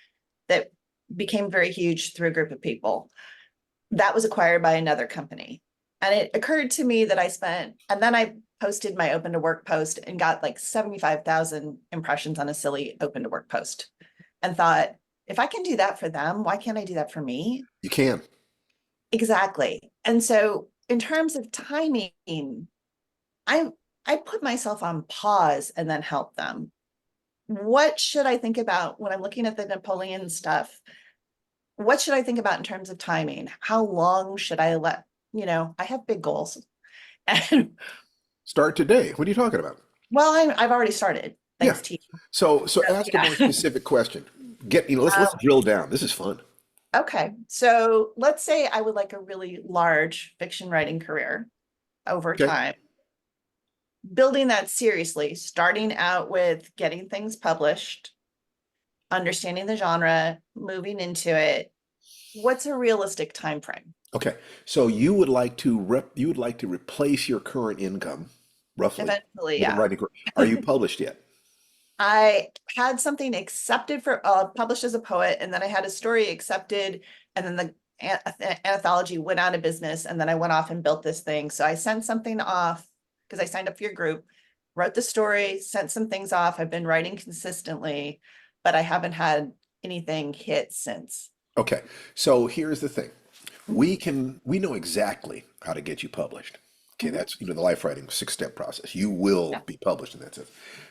S7: that became very huge through a group of people. That was acquired by another company. And it occurred to me that I posted my open to work post and got like 75,000 impressions on a silly open to work post, and thought, if I can do that for them, why can't I do that for me?
S1: You can.
S7: Exactly. And so in terms of timing, I put myself on pause and then help them. What should I think about when I'm looking at the Napoleon stuff? What should I think about in terms of timing? How long should I let, I have big goals. And
S1: Start today. What are you talking about?
S7: well, I've already started,
S1: Yeah.
S7: thanks to you.
S1: So ask a
S7: Yeah.
S1: more specific question. Let's drill down. This is fun.
S7: Okay, so let's say I would like a really large fiction writing career over
S1: Okay.
S7: time. Building that seriously, starting out with getting things published, understanding the genre, moving into it. What's a realistic time frame?
S1: Okay. So you would like to replace your current income, roughly,
S7: Eventually,
S1: with a
S7: yeah.
S1: writing career. Are you published yet?
S7: I had something accepted for published as a poet, and then I had a story accepted, and then the anthology went out of business, and then I went off and built this thing. So I sent something off because I signed up for your group, wrote the story, sent some things off. I've been writing consistently, but I haven't had anything hit since.
S1: Okay. So here's the thing. We know exactly how to get you published. Okay, that's the life writing 6-step process. You will
S7: Yeah.
S1: be published in that sense.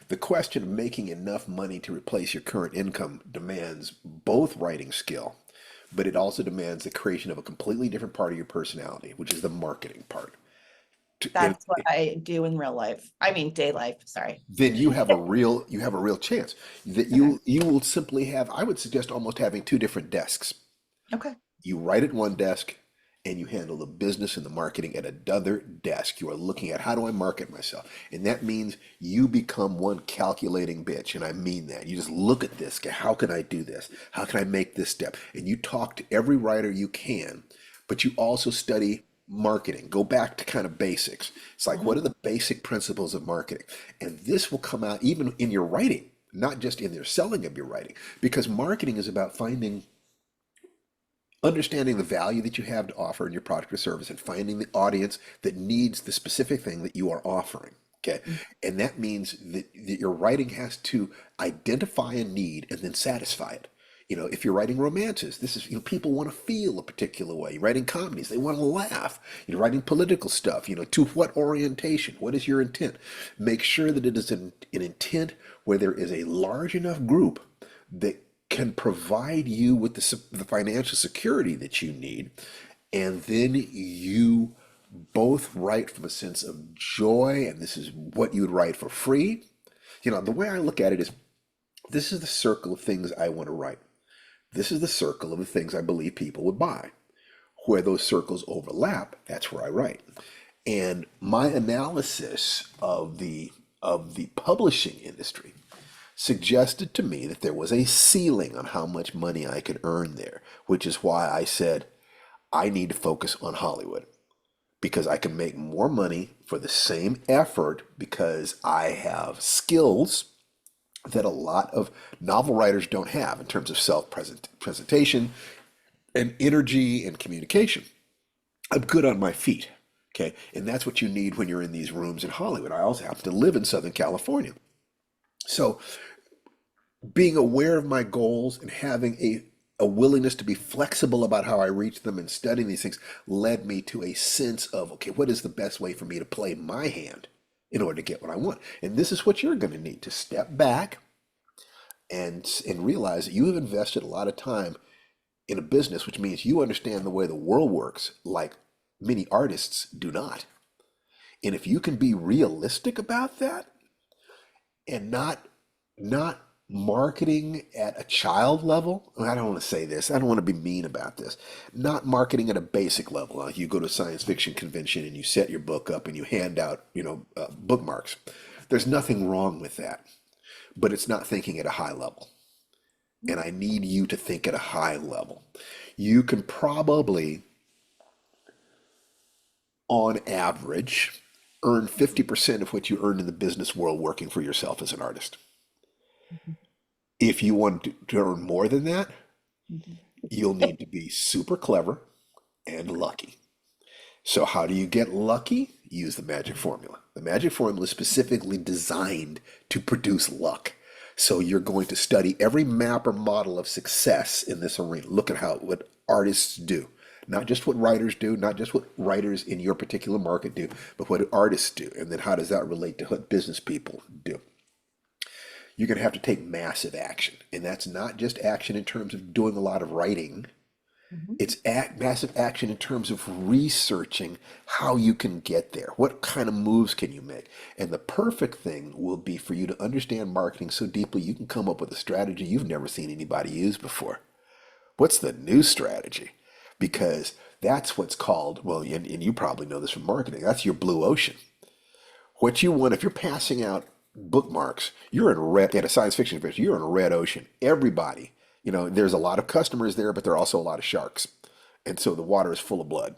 S1: The question of making enough money to replace your current income demands both writing skill, but it also demands the creation of a completely different part of your personality, which is the marketing part. To- and
S7: That's what I do in real life. I mean, day life, sorry.
S1: then you have a real chance that you will simply have, I would suggest almost having two different desks.
S7: Okay.
S1: You write at one desk and you handle the business and the marketing at another desk. You are looking at how do I market myself? And that means you become one calculating bitch. And I mean that. You just look at this. How can I do this? How can I make this step? And you talk to every writer you can, but you also study marketing. Go back to kind of basics. It's like, what are the basic principles of marketing? And this will come out even in your writing, not just in your selling of your writing, because marketing is about understanding the value that you have to offer in your product or service and finding the audience that needs the specific thing that you are offering. Okay. And that means that your writing has to identify a need and then satisfy it. If you're writing romances, this is, people want to feel a particular way. You're writing comedies, they want to laugh. You're writing political stuff, to what orientation? What is your intent? Make sure that it is an intent where there is a large enough group that can provide you with the financial security that you need, and then you both write from a sense of joy, and this is what you would write for free. The way I look at it is, this is the circle of things I want to write. This is the circle of the things I believe people would buy. Where those circles overlap, that's where I write. And my analysis of the publishing industry suggested to me that there was a ceiling on how much money I could earn there, which is why I said I need to focus on Hollywood, because I can make more money for the same effort, because I have skills that a lot of novel writers don't have in terms of self-presentation and energy and communication. I'm good on my feet. Okay. And that's what you need when you're in these rooms in Hollywood. I also happen to live in Southern California. So being aware of my goals and having a willingness to be flexible about how I reach them and studying these things led me to a sense of, okay, what is the best way for me to play my hand in order to get what I want? And this is what you're going to need to step back and realize that you have invested a lot of time in a business, which means you understand the way the world works like many artists do not. And if you can be realistic about that and not marketing at a child level. I don't want to say this. I don't want to be mean about this. Not marketing at a basic level. Like you go to a science fiction convention and you set your book up and you hand out, bookmarks. There's nothing wrong with that, but it's not thinking at a high level. And I need you to think at a high level. You can probably, on average, earn 50% of what you earn in the business world working for yourself as an artist. If you want to earn more than that, you'll need to be super clever and lucky. So how do you get lucky? Use the magic formula. The magic formula is specifically designed to produce luck. So you're going to study every map or model of success in this arena. Look at what artists do. Not just what writers do, not just what writers in your particular market do, but what artists do. And then how does that relate to what business people do? You're going to have to take massive action. And that's not just action in terms of doing a lot of writing. It's massive action in terms of researching how you can get there. What kind of moves can you make? And the perfect thing will be for you to understand marketing so deeply you can come up with a strategy you've never seen anybody use before. What's the new strategy? Because that's what's called, well, and you probably know this from marketing, that's your blue ocean. What you want, if you're passing out bookmarks, you're in red, at a science fiction adventure, you're in a red ocean. Everybody, there's a lot of customers there, but there are also a lot of sharks. And so the water is full of blood.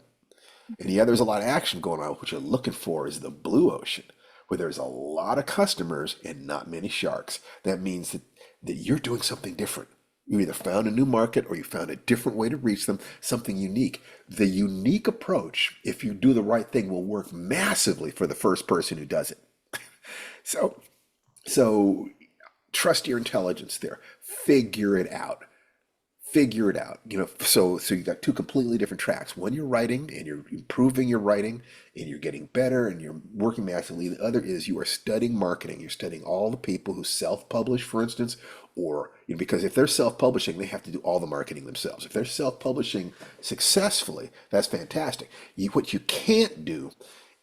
S1: And yeah, there's a lot of action going on. What you're looking for is the blue ocean, where there's a lot of customers and not many sharks. That means that you're doing something different. You either found a new market or you found a different way to reach them, something unique. The unique approach, if you do the right thing, will work massively for the first person who does it. So trust your intelligence there. Figure it out. So you got two completely different tracks. One, you're writing and you're improving your writing and you're getting better and you're working massively. The other is you are studying marketing. You're studying all the people who self-publish, for instance, or because if they're self-publishing, they have to do all the marketing themselves. If they're self-publishing successfully, that's fantastic. What you can't do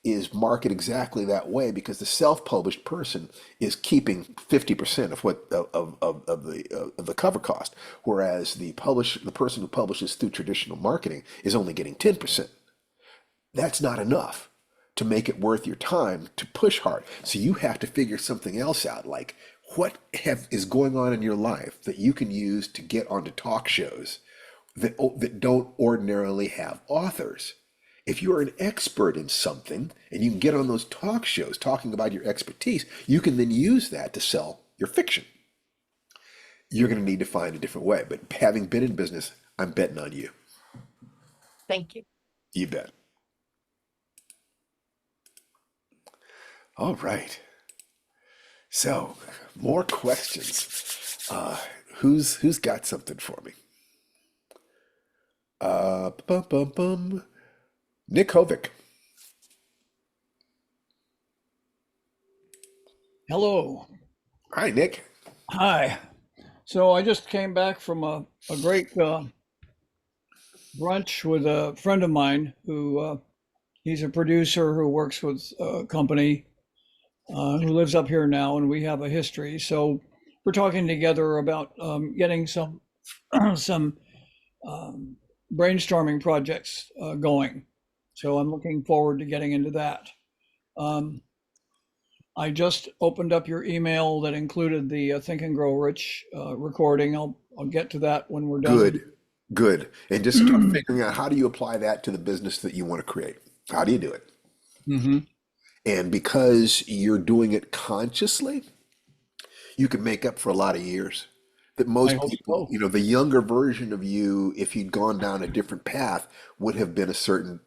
S1: is market exactly that way, because the self-published person is keeping 50% of what of the cover cost, whereas the person who publishes through traditional marketing is only getting 10%. That's not enough to make it worth your time to push hard. So you have to figure something else out, like what is going on in your life that you can use to get onto talk shows that don't ordinarily have authors. If you are an expert in something and you can get on those talk shows talking about your expertise, you can then use that to sell your fiction. You're going to need to find a different way. But having been in business, I'm betting on you.
S7: Thank you.
S1: You bet. All right. So, more questions. Who's got something for me? Nick Hovick.
S8: Hello.
S1: Hi, Nick.
S8: Hi. So I just came back from a great brunch with a friend of mine who he's a producer who works with a company who lives up here now, and we have a history. So we're talking together about getting some some brainstorming projects going. So I'm looking forward to getting into that. I just opened up your email that included the Think and Grow Rich recording. I'll get to that when we're done.
S1: Good. And just start figuring out, how do you apply that to the business that you want to create? How do you do it?
S8: Mm-hmm.
S1: And because you're doing it consciously, you can make up for a lot of years that most
S8: I hope
S1: people,
S8: so.
S1: the younger version of you, if you'd gone down a different path, would have been a certain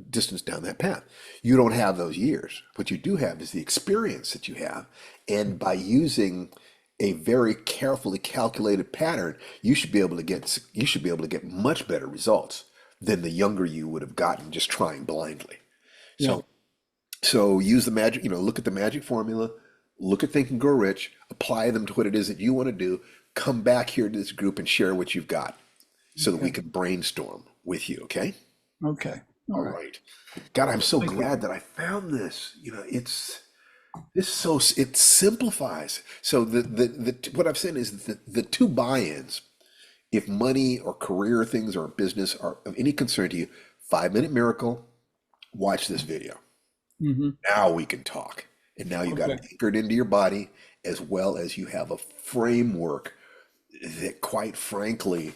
S1: distance down that path. You don't have those years. What you do have is the experience that you have. And by using a very carefully calculated pattern, you should be able to get much better results than the younger you would have gotten just trying blindly.
S8: Yeah.
S1: So use the magic, look at the magic formula, look at Think and Grow Rich, apply them to what it is that you want to do, come back here to this group and share what you've got so that we can brainstorm with you, okay?
S8: Okay.
S1: All right. God, I'm so glad that I found this. It simplifies. So what I've said is that the two buy-ins, if money or career things or business are of any concern to you, 5-Minute Miracle, watch this video.
S8: Mm-hmm.
S1: Now we can talk. And now you got it anchored into your body, as well as you have a framework that, quite frankly,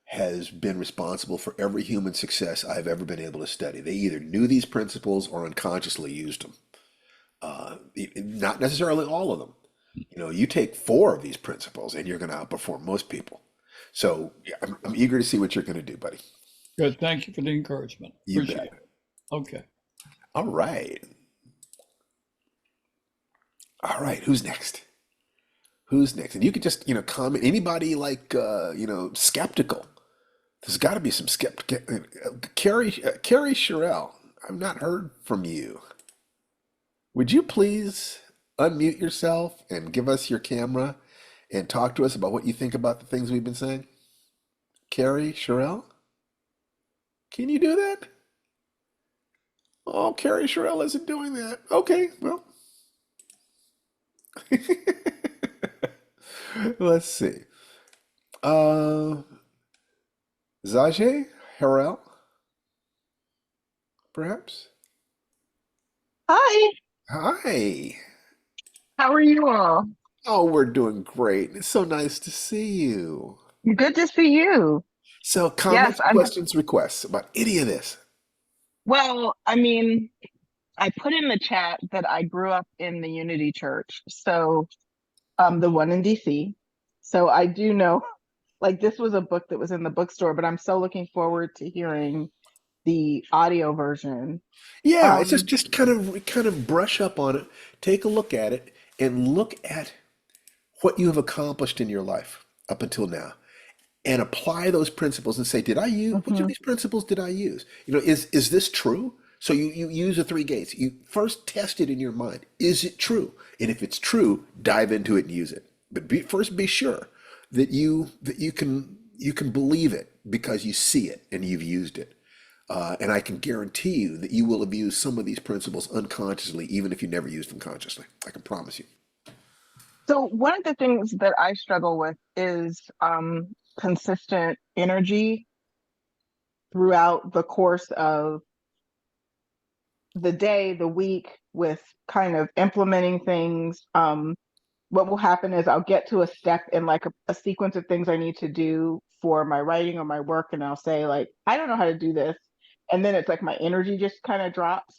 S1: has been responsible for every human success I've ever been able to study. They either knew these principles or unconsciously used them. Not necessarily all of them. You take 4 of these principles and you're going to outperform most people. So yeah, I'm eager to see what you're going to do, buddy.
S8: Good. Thank you for the encouragement.
S1: You
S8: Appreciate
S1: bet.
S8: it. Okay.
S1: All right. All right. Who's next? And you could just, comment. Anybody skeptical There's got to be some skeptic. Carrie Sherrill, I've not heard from you. Would you please unmute yourself and give us your camera and talk to us about what you think about the things we've been saying? Carrie Sherrill, can you do that? Oh, Carrie Sherrill isn't doing that. Okay, well, let's see. Uh, Zaje Harrell, perhaps?
S9: Hi,
S1: Hi.
S9: how are you all?
S1: Oh, we're doing great. It's so nice to see you.
S9: Good to see you.
S1: So,
S9: Yes,
S1: comments,
S9: I'm
S1: questions, requests about any of this?
S9: well, I mean, I put in the chat that I grew up in the Unity Church, so the one in DC. So I do know, like this was a book that was in the bookstore, but I'm so looking forward to hearing the audio version.
S1: Yeah, it's just
S9: Um,
S1: just kind of brush up on it, take a look at it, and look at what you have accomplished in your life up until now, and apply those principles and say, did I use which of
S9: mhm.
S1: these principles did I use? Is this true? So you use the three gates. You first test it in your mind. Is it true? And if it's true, dive into it and use it. But first be sure that you can believe it because you see it and you've used it. And I can guarantee you that you will have used some of these principles unconsciously, even if you never used them consciously. I can promise you.
S9: So one of the things that I struggle with is consistent energy throughout the course of the day, the week, with kind of implementing things. What will happen is I'll get to a step in like a sequence of things I need to do for my writing or my work, and I'll say like, I don't know how to do this, and then it's like my energy just kind of drops,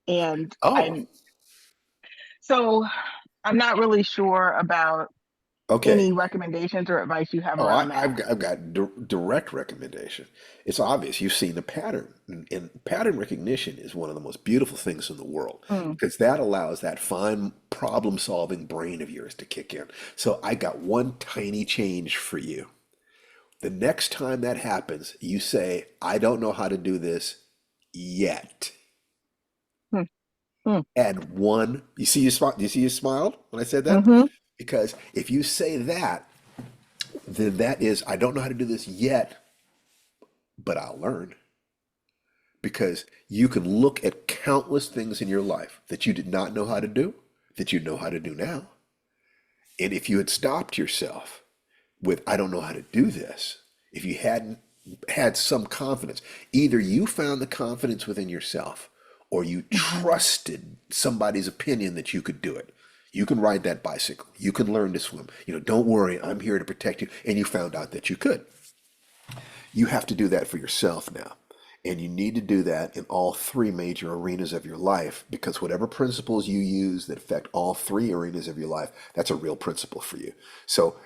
S9: and
S1: Oh,
S9: so I'm not really sure about
S1: okay.
S9: any recommendations or advice you have
S1: Oh,
S9: around
S1: I've
S9: that.
S1: got direct recommendation. It's obvious you've seen the pattern, and pattern recognition is one of the most beautiful things in the world
S9: Mm.
S1: because that allows that fine problem-solving brain of yours to kick in. So I got one tiny change for you. The next time that happens, you say, "I don't know how to do this yet."
S9: Mm. Mm.
S1: Add one. You see, you see, you smiled when I said that
S9: Mm-hmm.
S1: because if you say that, then that is, "I don't know how to do this yet, but I'll learn." Because you can look at countless things in your life that you did not know how to do, that you know how to do now. And if you had stopped yourself with, "I don't know how to do this," if you hadn't had some confidence, either you found the confidence within yourself or you
S9: Mm-hmm.
S1: trusted somebody's opinion that you could do it. You can ride that bicycle. You can learn to swim. Don't worry, I'm here to protect you. And you found out that you could. You have to do that for yourself now. And you need to do that in all three major arenas of your life because whatever principles you use that affect all three arenas of your life, that's a real principle for you. So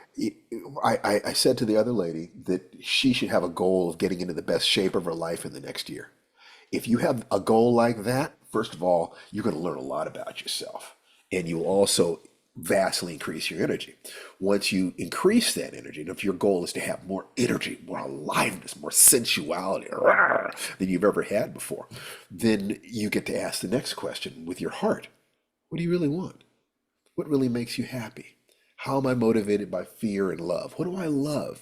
S1: I said to the other lady that she should have a goal of getting into the best shape of her life in the next year. If you have a goal like that, first of all, you're going to learn a lot about yourself. And you'll also vastly increase your energy. Once you increase that energy, and if your goal is to have more energy, more aliveness, more sensuality than you've ever had before, then you get to ask the next question with your heart. What do you really want? What really makes you happy? How am I motivated by fear and love? What do I love?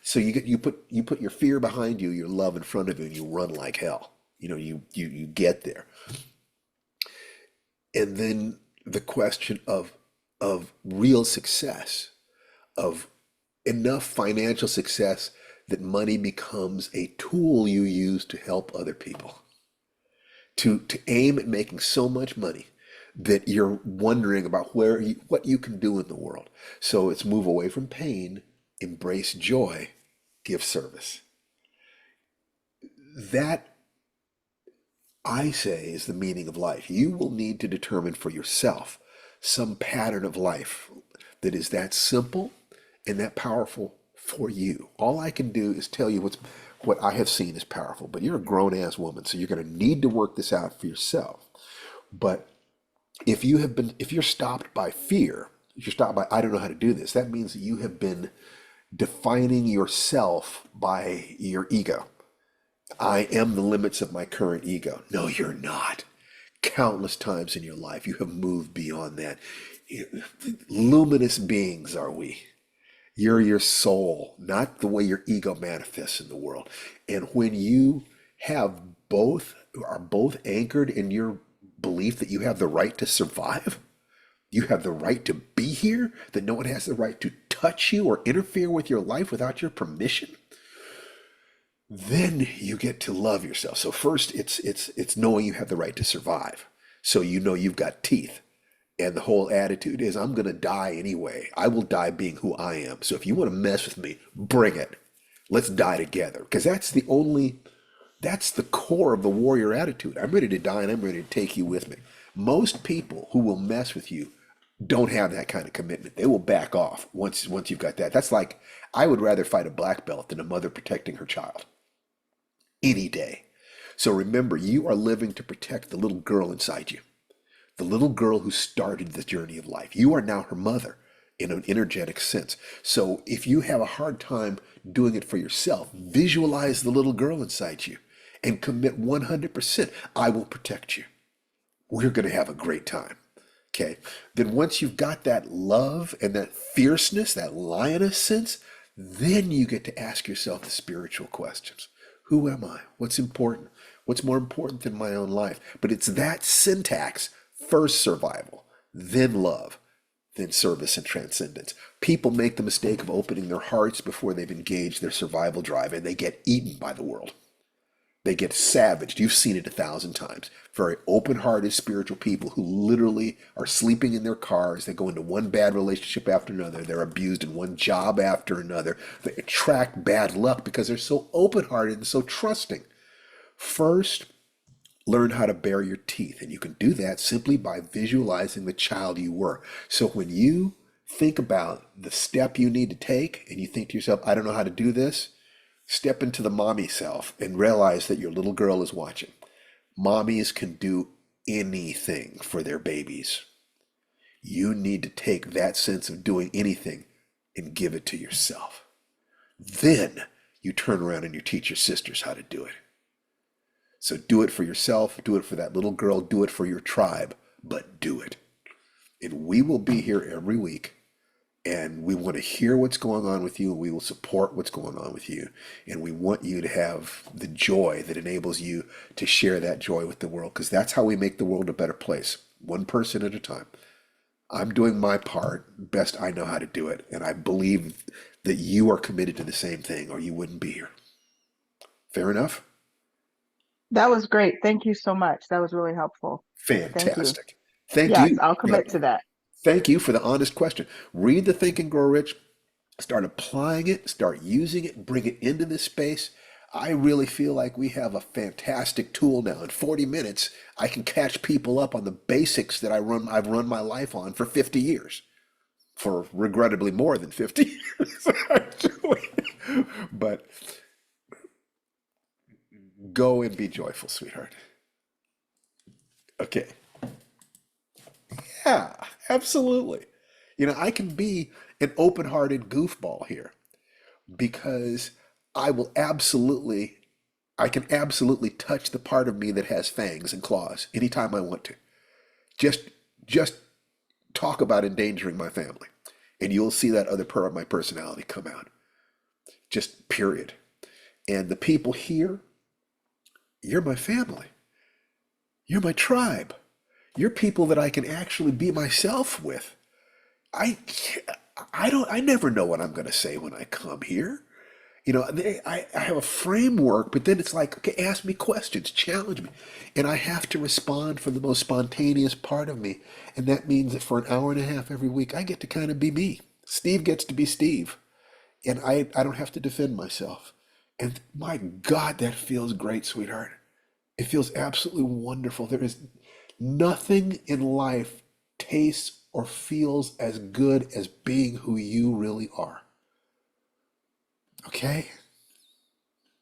S1: So you put your fear behind you, your love in front of you, and you run like hell. You get there. And then the question of real success, of enough financial success that money becomes a tool you use to help other people. To aim at making so much money that you're wondering about what you can do in the world. So it's move away from pain, embrace joy, give service. That, I say, is the meaning of life. You will need to determine for yourself some pattern of life that is that simple and that powerful for you. All I can do is tell you what I have seen is powerful, but you're a grown ass woman, so you're going to need to work this out for yourself. But if you're stopped by fear, if you're stopped by, "I don't know how to do this," that means that you have been defining yourself by your ego. I am the limits of my current ego. No, you're not. Countless times in your life, you have moved beyond that. Luminous beings are we. You're your soul, not the way your ego manifests in the world. And when you have both, are both anchored in your belief that you have the right to survive, you have the right to be here, that no one has the right to touch you or interfere with your life without your permission, then you get to love yourself. So first, it's knowing you have the right to survive. So you know you've got teeth. And the whole attitude is, I'm going to die anyway. I will die being who I am. So if you want to mess with me, bring it. Let's die together. Because that's the core of the warrior attitude. I'm ready to die and I'm ready to take you with me. Most people who will mess with you don't have that kind of commitment. They will back off once you've got that. That's like, I would rather fight a black belt than a mother protecting her child. Any day. So remember, you are living to protect the little girl inside you. The little girl who started the journey of life. You are now her mother in an energetic sense. So if you have a hard time doing it for yourself, visualize the little girl inside you and commit 100%. I will protect you. We're going to have a great time. Okay. Then once you've got that love and that fierceness, that lioness sense, then you get to ask yourself the spiritual questions. Who am I? What's important? What's more important than my own life? But it's that syntax. First survival, then love, then service and transcendence. People make the mistake of opening their hearts before they've engaged their survival drive, and they get eaten by the world. They get savaged. You've seen it 1,000 times. Very open-hearted spiritual people who literally are sleeping in their cars. They go into one bad relationship after another. They're abused in one job after another. They attract bad luck because they're so open-hearted and so trusting. First, learn how to bare your teeth. And you can do that simply by visualizing the child you were. So when you think about the step you need to take and you think to yourself, I don't know how to do this, step into the mommy self and realize that your little girl is watching. Mommies can do anything for their babies. You need to take that sense of doing anything and give it to yourself. Then you turn around and you teach your sisters how to do it. So do it for yourself, do it for that little girl, do it for your tribe, but do it. And we will be here every week, and we want to hear what's going on with you, and we will support what's going on with you. And we want you to have the joy that enables you to share that joy with the world, because that's how we make the world a better place, one person at a time. I'm doing my part best I know how to do it, and I believe that you are committed to the same thing, or you wouldn't be here. Fair enough?
S9: That was great. Thank you so much. That was really helpful.
S1: Fantastic. Thank
S9: Yes,
S1: you.
S9: I'll commit to that.
S1: Thank you for the honest question. Read the Think and Grow Rich, start applying it, start using it, bring it into this space. I really feel like we have a fantastic tool now. In 40 minutes, I can catch people up on the basics that I've run my life on for 50 years. For regrettably more than 50 years, actually. But go and be joyful, sweetheart. Okay. Yeah, absolutely. You know, I can be an open-hearted goofball here because I can absolutely touch the part of me that has fangs and claws anytime I want to. Just talk about endangering my family, and you'll see that other part of my personality come out. Just period. And the people here, you're my family. You're my tribe. You're people that I can actually be myself with. I never know what I'm going to say when I come here. You know, I have a framework, but then it's like, okay, ask me questions, challenge me. And I have to respond from the most spontaneous part of me. And that means that for an hour and a half every week, I get to kind of be me. Steve gets to be Steve. And I don't have to defend myself. And my God, that feels great, sweetheart. It feels absolutely wonderful. There is nothing in life tastes or feels as good as being who you really are. Okay?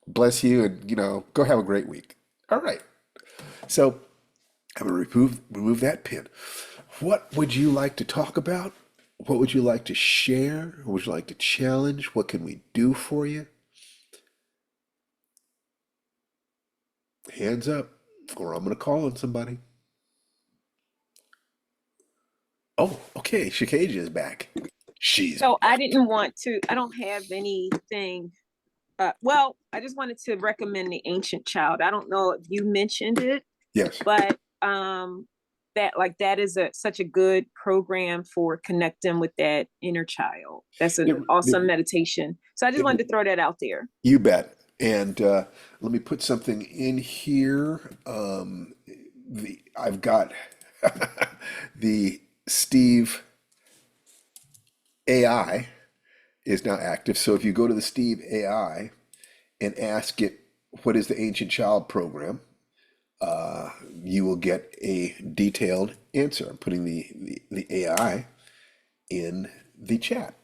S1: Bless you, and go have a great week. All right. So I'm going to remove that pin. What would you like to talk about? What would you like to share? What would you like to challenge? What can we do for you? Hands up, or I'm going to call on somebody. Oh, okay. Shikaja is back. She's
S2: So I
S1: back.
S2: didn't want to, I don't have anything. Well, I just wanted to recommend The Ancient Child. I don't know if you mentioned it,
S1: Yes.
S2: but that is such a good program for connecting with that inner child. That's
S1: It,
S2: an awesome
S1: it,
S2: meditation. So I just
S1: it,
S2: wanted to throw that out there.
S1: you bet. And let me put something in here. I've got the Steve AI is now active. So if you go to the Steve AI and ask it, what is the Ancient Child program? You will get a detailed answer. I'm putting the AI in the chat.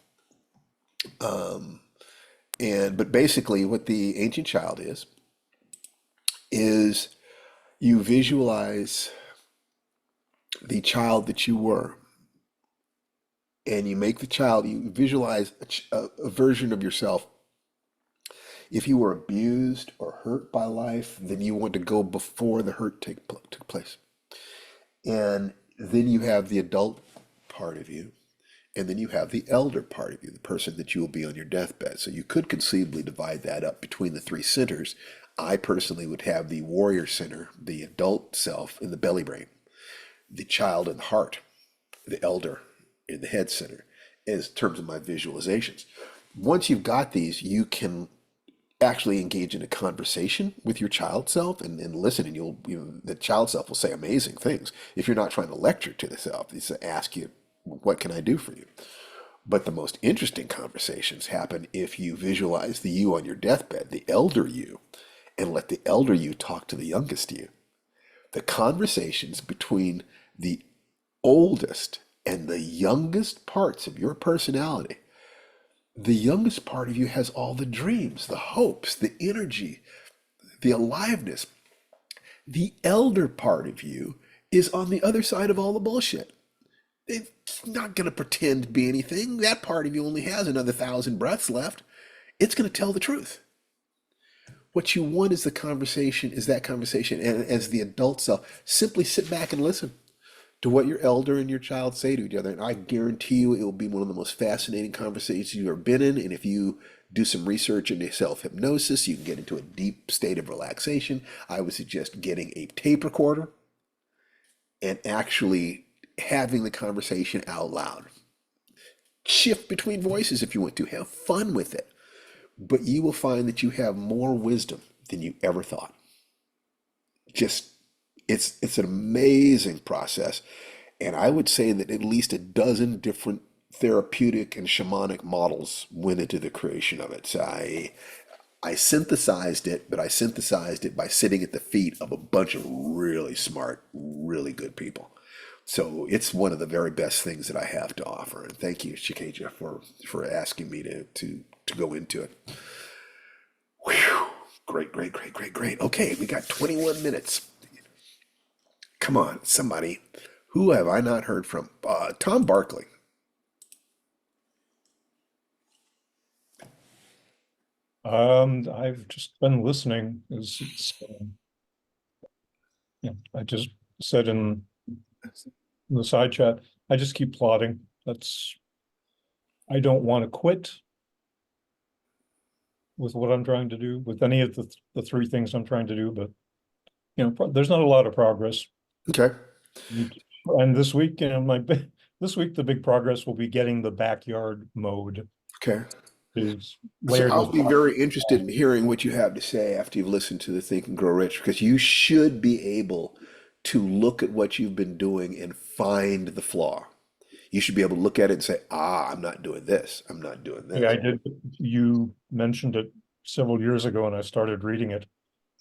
S1: But basically what the Ancient Child is you visualize the child that you were, and you make the child, you visualize a version of yourself. If you were abused or hurt by life, then you want to go before the hurt took place. And then you have the adult part of you, and then you have the elder part of you, the person that you will be on your deathbed. So you could conceivably divide that up between the three centers. I personally would have the warrior center, the adult self in the belly brain, the child in the heart, the elder in the head center, as terms of my visualizations. Once you've got these, you can actually engage in a conversation with your child self and listen, and the child self will say amazing things. If you're not trying to lecture to the self, it's to ask you, what can I do for you? But the most interesting conversations happen if you visualize the you on your deathbed, the elder you, and let the elder you talk to the youngest you. The conversations between the oldest and the youngest parts of your personality. The youngest part of you has all the dreams, the hopes, the energy, the aliveness. The elder part of you is on the other side of all the bullshit. It's not going to pretend to be anything. That part of you only has another 1,000 breaths left. It's going to tell the truth. What you want is that conversation. And as the adult self, simply sit back and listen to what your elder and your child say to each other. And I guarantee you it will be one of the most fascinating conversations you've ever been in. And if you do some research into self-hypnosis, you can get into a deep state of relaxation. I would suggest getting a tape recorder and actually having the conversation out loud. Shift between voices if you want to. Have fun with it. But you will find that you have more wisdom than you ever thought. It's an amazing process. And I would say that at least a dozen different therapeutic and shamanic models went into the creation of it. So I synthesized it, but I synthesized it by sitting at the feet of a bunch of really smart, really good people. So it's one of the very best things that I have to offer. And thank you, Shikaja, for asking me to go into it. Whew. Great. Okay, we got 21 minutes. Come on, somebody. Who have I not heard from? Tom Barkley.
S10: I've just been listening. I just said in the side chat, I just keep plodding. I don't want to quit with what I'm trying to do, with any of the three things I'm trying to do, but there's not a lot of progress.
S1: Okay.
S10: And this week, this week the big progress will be getting the backyard mode.
S1: Okay.
S10: So
S1: I'll be very interested in hearing what you have to say after you've listened to the Think and Grow Rich, because you should be able to look at what you've been doing and find the flaw. You should be able to look at it and say, I'm not doing this. I'm not doing this.
S10: Yeah, I did. You mentioned it several years ago and I started reading it.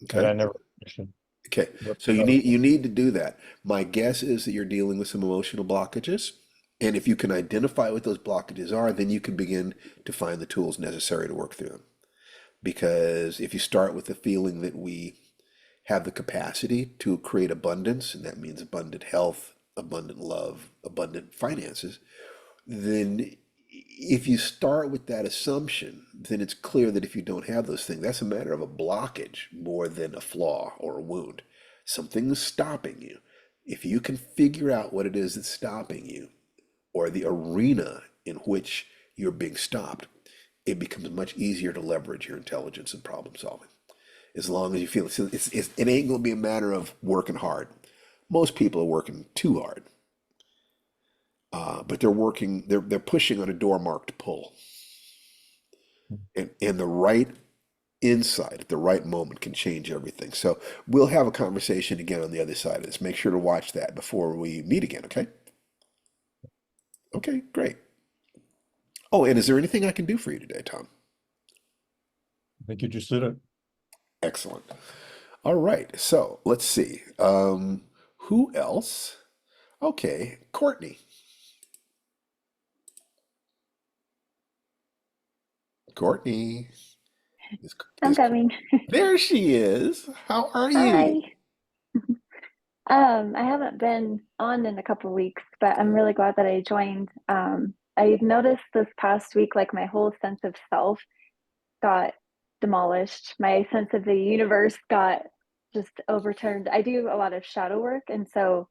S1: Okay.
S10: And I never finished it.
S1: Okay. So you need to do that. My guess is that you're dealing with some emotional blockages. And if you can identify what those blockages are, then you can begin to find the tools necessary to work through them. Because if you start with the feeling that we have the capacity to create abundance, and that means abundant health, abundant love, abundant finances, then if you start with that assumption, then it's clear that if you don't have those things, that's a matter of a blockage more than a flaw or a wound. Something is stopping you. If you can figure out what it is that's stopping you, or the arena in which you're being stopped, it becomes much easier to leverage your intelligence and problem solving. As long as you feel it ain't gonna be a matter of working hard. Most people are working too hard, but they're pushing on a door marked pull, and the right insight at the right moment can change everything. So we'll have a conversation again on the other side of this. Make sure to watch that before we meet again, okay? Okay, great. Oh, and is there anything I can do for you today, Tom?
S10: I think you just did it.
S1: Excellent. All right, so let's see. Who else? Okay, Courtney. Courtney.
S11: I'm coming.
S1: There she is. How are you?
S11: Hi. I haven't been on in a couple weeks, but I'm really glad that I joined. I've noticed this past week, like my whole sense of self got demolished. My sense of the universe got just overturned. I do a lot of shadow work, and so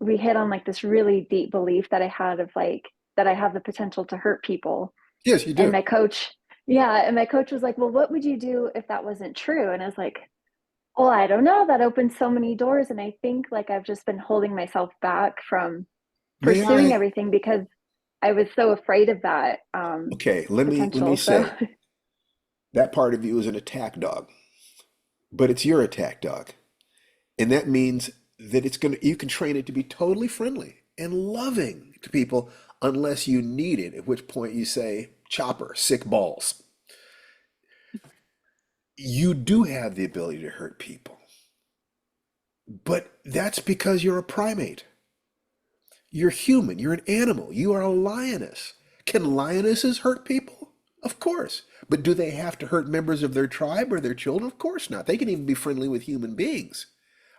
S11: we hit on like this really deep belief that I had of like that I have the potential to hurt people.
S1: Yes, you
S11: And
S1: do.
S11: my coach, yeah, and my coach was like, "Well, what would you do if that wasn't true?" And I was like, "Well, I don't know. That opens so many doors." And I think like I've just been holding myself back from
S1: May
S11: pursuing
S1: I?
S11: everything because I was so afraid of that
S1: Okay, let me
S11: potential. So
S1: say that part of you is an attack dog, but it's your attack dog. And that means that you can train it to be totally friendly and loving to people unless you need it, at which point you say, chopper, sick balls. You do have the ability to hurt people, but that's because you're a primate. You're human, you're an animal, you are a lioness. Can lionesses hurt people? Of course. But do they have to hurt members of their tribe or their children? Of course not. They can even be friendly with human beings.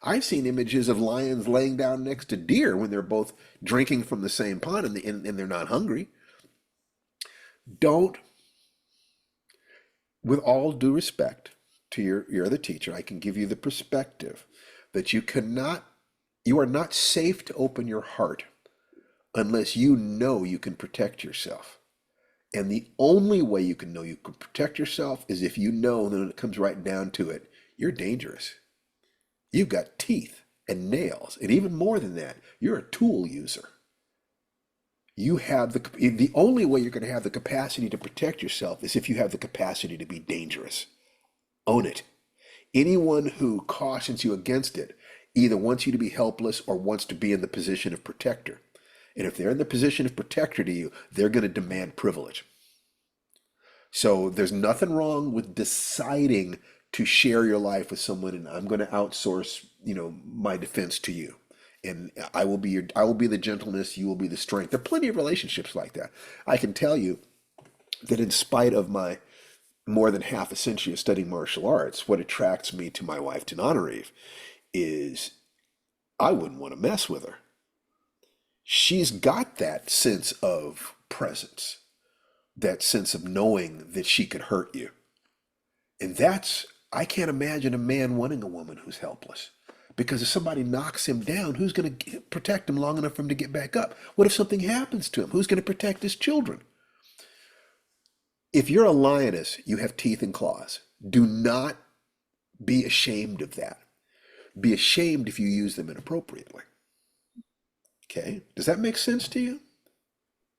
S1: I've seen images of lions laying down next to deer when they're both drinking from the same pond and they're not hungry. Don't, with all due respect to your other teacher, I can give you the perspective that you are not safe to open your heart unless you know you can protect yourself. And the only way you can know you can protect yourself is if you know that when it comes right down to it, you're dangerous. You've got teeth and nails, and even more than that, you're a tool user. You have the only way you're going to have the capacity to protect yourself is if you have the capacity to be dangerous. Own it. Anyone who cautions you against it either wants you to be helpless or wants to be in the position of protector. And if they're in the position of protector to you, they're going to demand privilege. So there's nothing wrong with deciding to share your life with someone, and I'm going to outsource, my defense to you. And I will be the gentleness, you will be the strength. There are plenty of relationships like that. I can tell you that in spite of my more than half a century of studying martial arts, what attracts me to my wife, Tananarive, is I wouldn't want to mess with her. She's got that sense of presence, that sense of knowing that she could hurt you. And I can't imagine a man wanting a woman who's helpless. Because if somebody knocks him down, who's going to protect him long enough for him to get back up? What if something happens to him? Who's going to protect his children? If you're a lioness, you have teeth and claws. Do not be ashamed of that. Be ashamed if you use them inappropriately. Okay, does that make sense to you?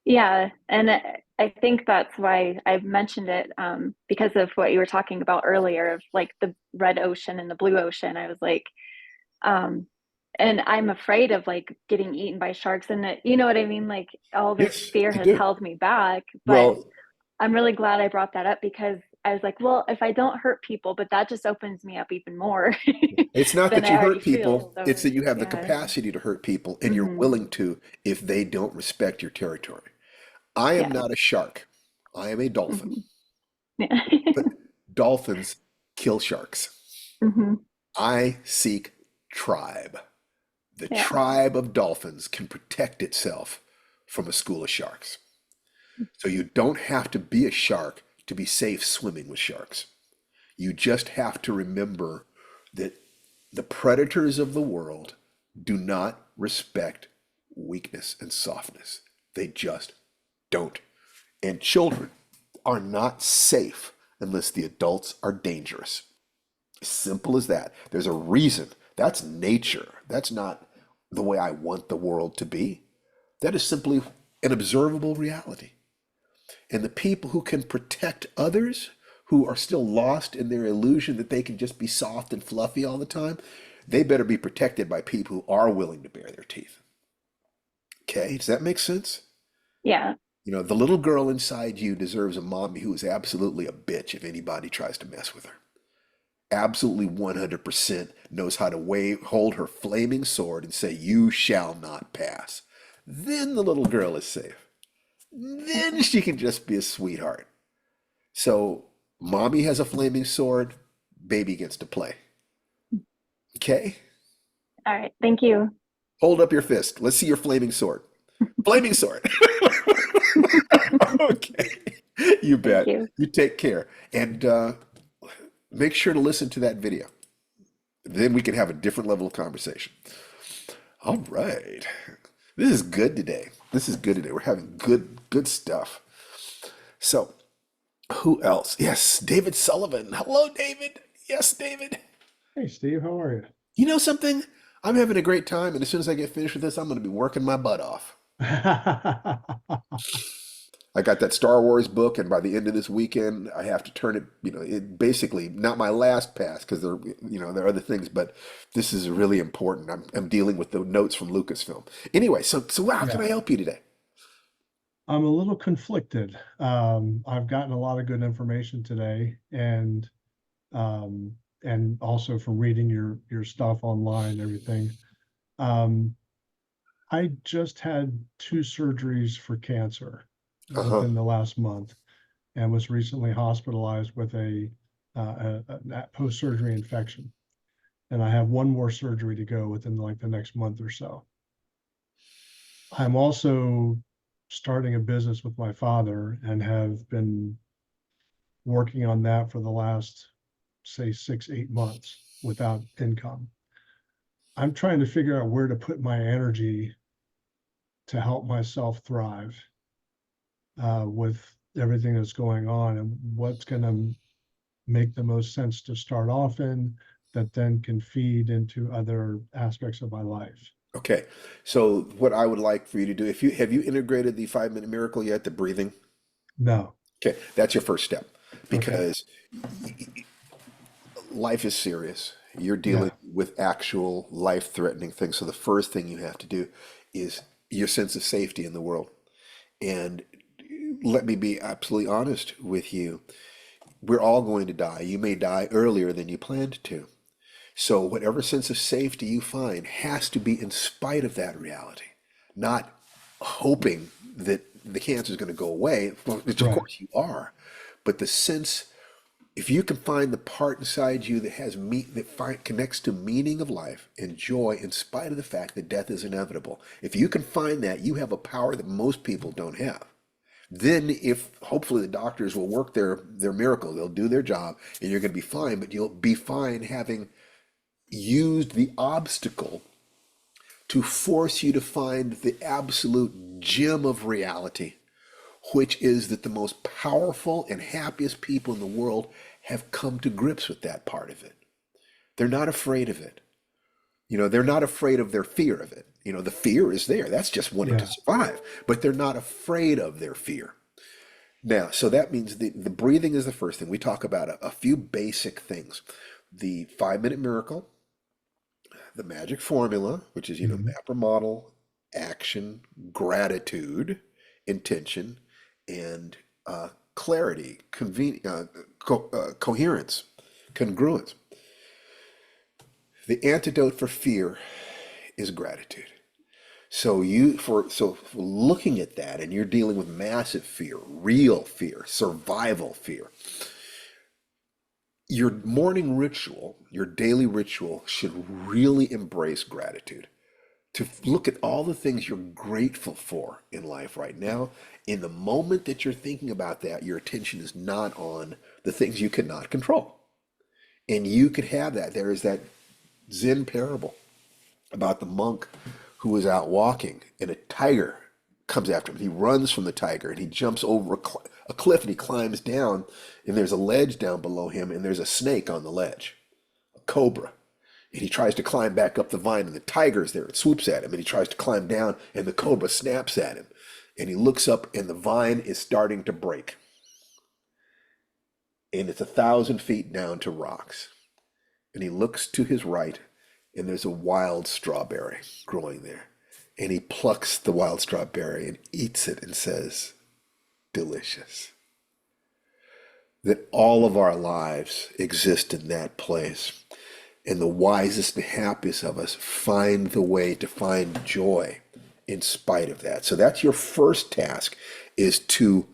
S11: yeah, and I think that's why I've mentioned it because of what you were talking about earlier of like the red ocean and the blue ocean. I was like, and I'm afraid of like getting eaten by sharks, and you know what I mean? Like all this
S1: Yes,
S11: fear
S1: I
S11: has
S1: do.
S11: held me back, but
S1: Well,
S11: I'm really glad I brought that up because I was like, well, if I don't hurt people, but that just opens me up even more
S1: it's not
S11: than
S1: that
S11: I
S1: you
S11: already
S1: hurt people,
S11: feel.
S1: it's
S11: So
S1: that you have the
S11: yeah.
S1: capacity to hurt people and you're
S11: Hmm.
S1: willing to if they don't respect your territory. I am
S11: Yeah.
S1: not a shark. I am a dolphin.
S11: Hmm. Yeah.
S1: But dolphins kill sharks.
S11: Hmm.
S1: I seek tribe. The
S11: Yeah.
S1: tribe of dolphins can protect itself from a school of sharks. So you don't have to be a shark to be safe swimming with sharks. You just have to remember that the predators of the world do not respect weakness and softness. They just don't. And children are not safe unless the adults are dangerous. Simple as that. There's a reason. That's nature. That's not the way I want the world to be. That is simply an observable reality. And the people who can protect others, who are still lost in their illusion that they can just be soft and fluffy all the time, they better be protected by people who are willing to bare their teeth. Okay, does that make sense?
S11: Yeah.
S1: You know, the little girl inside you deserves a mommy who is absolutely a bitch if anybody tries to mess with her. Absolutely 100% knows how to hold her flaming sword and say, "You shall not pass." Then the little girl is safe. Then she can just be a sweetheart. So mommy has a flaming sword, baby gets to play. Okay?
S11: All right. Thank you.
S1: Hold up your fist. Let's see your flaming sword. Flaming sword. Okay. You bet.
S11: Thank you.
S1: You take care. And make sure to listen to that video. Then we can have a different level of conversation. All right. This is good today. This is good today. We're having good stuff. So, who else? Yes, David Sullivan. Hello, David. Yes, David.
S12: Hey, Steve, how are you?
S1: You know something? I'm having a great time, and as soon as I get finished with this, I'm going to be working my butt off. I got that Star Wars book, and by the end of this weekend, I have to turn it, it basically not my last pass because there are other things, but this is really important. I'm dealing with the notes from Lucasfilm. Anyway, so how can I help you today?
S12: I'm a little conflicted. I've gotten a lot of good information today, and also from reading your stuff online and everything. I just had 2 surgeries for cancer within the last month, and was recently hospitalized with a post-surgery infection. And I have 1 more surgery to go within like the next month or so. I'm also starting a business with my father and have been working on that for the last, say, 6-8 months without income. I'm trying to figure out where to put my energy to help myself thrive with everything that's going on, and what's going to make the most sense to start off in that then can feed into other aspects of my life.
S1: Okay, so what I would like for you to do, have you integrated the 5-minute miracle yet, the breathing?
S12: No.
S1: Okay, that's your first step, because life is serious. You're dealing with actual life-threatening things. So the first thing you have to do is your sense of safety in the world. And let me be absolutely honest with you. We're all going to die. You may die earlier than you planned to. So whatever sense of safety you find has to be in spite of that reality, not hoping that the cancer is going to go away, which of course you are, but the sense, if you can find the part inside you that has connects to meaning of life and joy in spite of the fact that death is inevitable, if you can find that, you have a power that most people don't have. Then hopefully the doctors will work their miracle, they'll do their job, and you're going to be fine, but you'll be fine having used the obstacle to force you to find the absolute gem of reality, which is that the most powerful and happiest people in the world have come to grips with that part of it. They're not afraid of it. They're not afraid of their fear of it. The fear is there. That's just wanting to survive, but they're not afraid of their fear. Now, so that means the breathing is the first thing. We talk about a few basic things. The 5-minute miracle, the magic formula, which is, map or model, action, gratitude, intention, and clarity, coherence, congruence. The antidote for fear is gratitude. So for looking at that, and you're dealing with massive fear, real fear, survival fear, your morning ritual, your daily ritual should really embrace gratitude. to look at all the things you're grateful for in life right now. In the moment that you're thinking about that, your attention is not on the things you cannot control. And you could have that. There is that Zen parable about the monk who was out walking and a tiger comes after him. He runs from the tiger and he jumps over a cliff and he climbs down, and there's a ledge down below him and there's a snake on the ledge, a cobra. And he tries to climb back up the vine and the tiger's there. It swoops at him and he tries to climb down and the cobra snaps at him. And he looks up and the vine is starting to break. And it's 1,000 feet down to rocks. And he looks to his right and there's a wild strawberry growing there. And he plucks the wild strawberry and eats it and says, delicious. That all of our lives exist in that place. And the wisest and happiest of us find the way to find joy in spite of that. So that's your first task, is to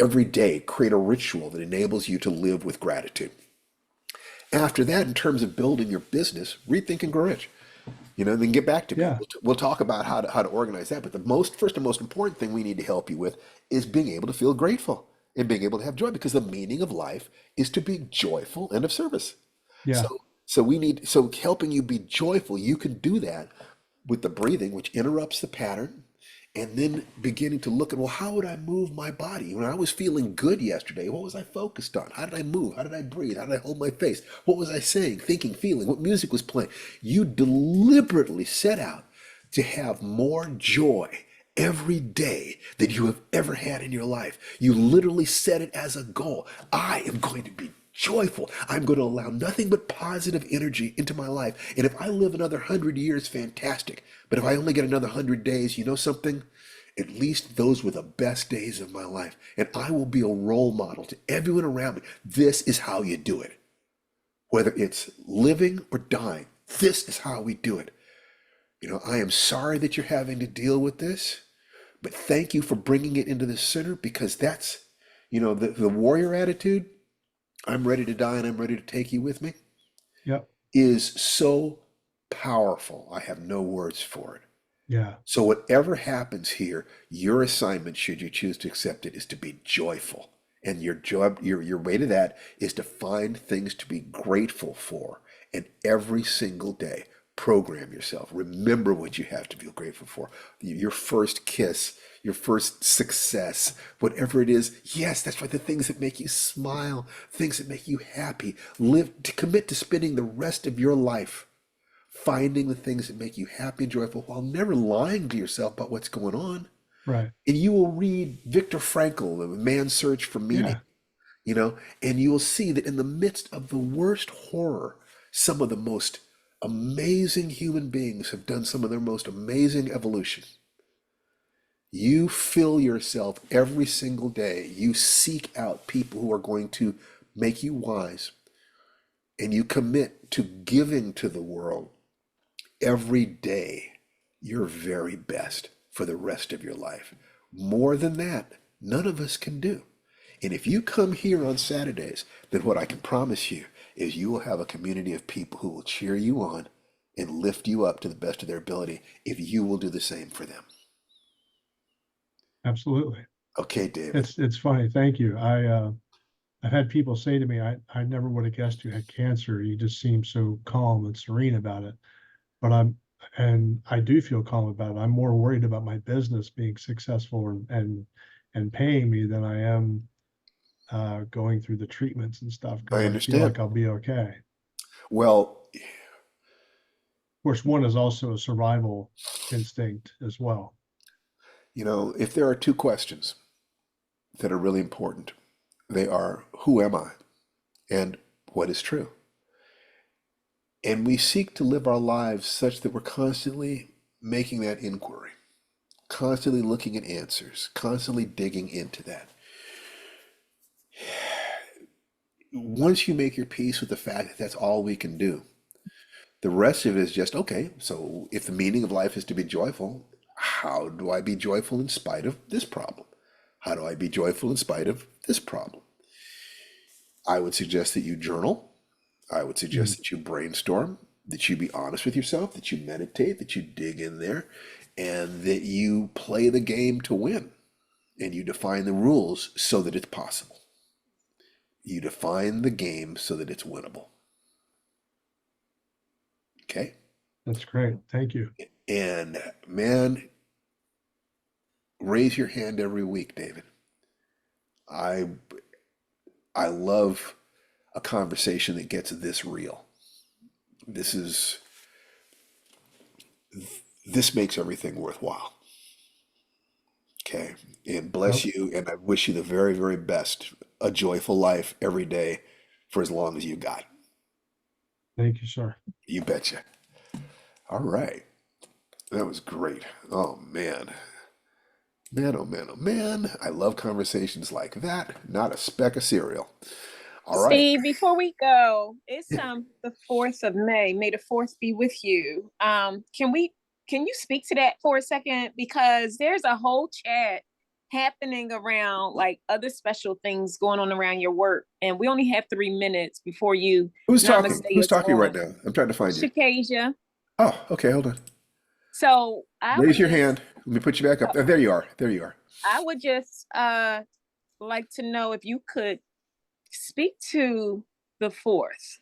S1: every day create a ritual that enables you to live with gratitude. After that, in terms of building your business, rethink and grow rich. Then get back to me.
S12: Yeah.
S1: We'll talk about how to organize that. But the first and most important thing we need to help you with is being able to feel grateful and being able to have joy, because the meaning of life is to be joyful and of service.
S12: Yeah.
S1: So helping you be joyful, you can do that with the breathing, which interrupts the pattern, and then beginning to look at, well, how would I move my body? When I was feeling good yesterday, what was I focused on? How did I move? How did I breathe? How did I hold my face? What was I saying, thinking, feeling? What music was playing? You deliberately set out to have more joy every day than you have ever had in your life. You literally set it as a goal. I am going to be joyful. I'm going to allow nothing but positive energy into my life. And if I live another 100 years, fantastic. But if I only get another 100 days, you know something? At least those were the best days of my life. And I will be a role model to everyone around me. This is how you do it. Whether it's living or dying, this is how we do it. I am sorry that you're having to deal with this, but thank you for bringing it into the center, because that's, the warrior attitude, I'm ready to die and I'm ready to take you with me,
S12: Yep.
S1: is so powerful. I have no words for it.
S12: Yeah.
S1: So whatever happens here, your assignment, should you choose to accept it, is to be joyful. And your job, your way to that is to find things to be grateful for. And every single day, program yourself. Remember what you have to feel grateful for. Your first kiss, your first success, whatever it is. Yes, that's right. The things that make you smile, things that make you happy. Commit to spending the rest of your life finding the things that make you happy and joyful, while never lying to yourself about what's going on.
S12: Right.
S1: And you will read Viktor Frankl, The Man's Search for Meaning, and you will see that in the midst of the worst horror, some of the most amazing human beings have done some of their most amazing evolution. You fill yourself every single day. You seek out people who are going to make you wise, and you commit to giving to the world every day your very best for the rest of your life. More than that, none of us can do. And if you come here on Saturdays, then what I can promise you is you will have a community of people who will cheer you on and lift you up to the best of their ability if you will do the same for them.
S12: Absolutely.
S1: Okay, David.
S12: It's funny. Thank you. I've had people say to me, I never would have guessed you had cancer. You just seem so calm and serene about it. But I do feel calm about it. I'm more worried about my business being successful and paying me than I am going through the treatments and stuff. 'Cause
S1: I
S12: feel
S1: understand.
S12: like I'll be okay.
S1: Well,
S12: Of course, one is also a survival instinct as well.
S1: if there are two questions that are really important, they are, who am I? And what is true? And we seek to live our lives such that we're constantly making that inquiry, constantly looking at answers, constantly digging into that. Once you make your peace with the fact that that's all we can do, the rest of it is just, okay, so if the meaning of life is to be joyful, how do I be joyful in spite of this problem? How do I be joyful in spite of this problem? I would suggest that you journal. I would suggest that you brainstorm. that you be honest with yourself, that you meditate, that you dig in there, and that you play the game to win. And you define the rules so that it's possible. You define the game so that it's winnable. Okay?
S12: That's great. Thank you.
S1: And man, raise your hand every week, David. I love a conversation that gets this real. This makes everything worthwhile. Okay. And bless
S12: Well,
S1: you, and I wish you the very, very best. A joyful life every day for as long as you got.
S12: thank you, sir.
S1: You betcha. All right. That was great. Oh man. Man, oh man, oh man. I love conversations like that. Not a speck of cereal. All right.
S2: Steve, before we go, it's the 4th of May. May the 4th be with you. Can you speak to that for a second? Because there's a whole chat happening around like other special things going on around your work. And we only have 3 minutes before you
S1: Who's talking?
S2: namaste
S1: Who's
S2: us
S1: talking right
S2: on.
S1: now? I'm trying to find you.
S2: Shakasia.
S1: Oh, okay, hold on.
S2: So I
S1: Raise
S2: would
S1: your
S2: just,
S1: hand. Let me put you back up. There you are. There you are.
S2: I would just like to know if you could speak to the 4th.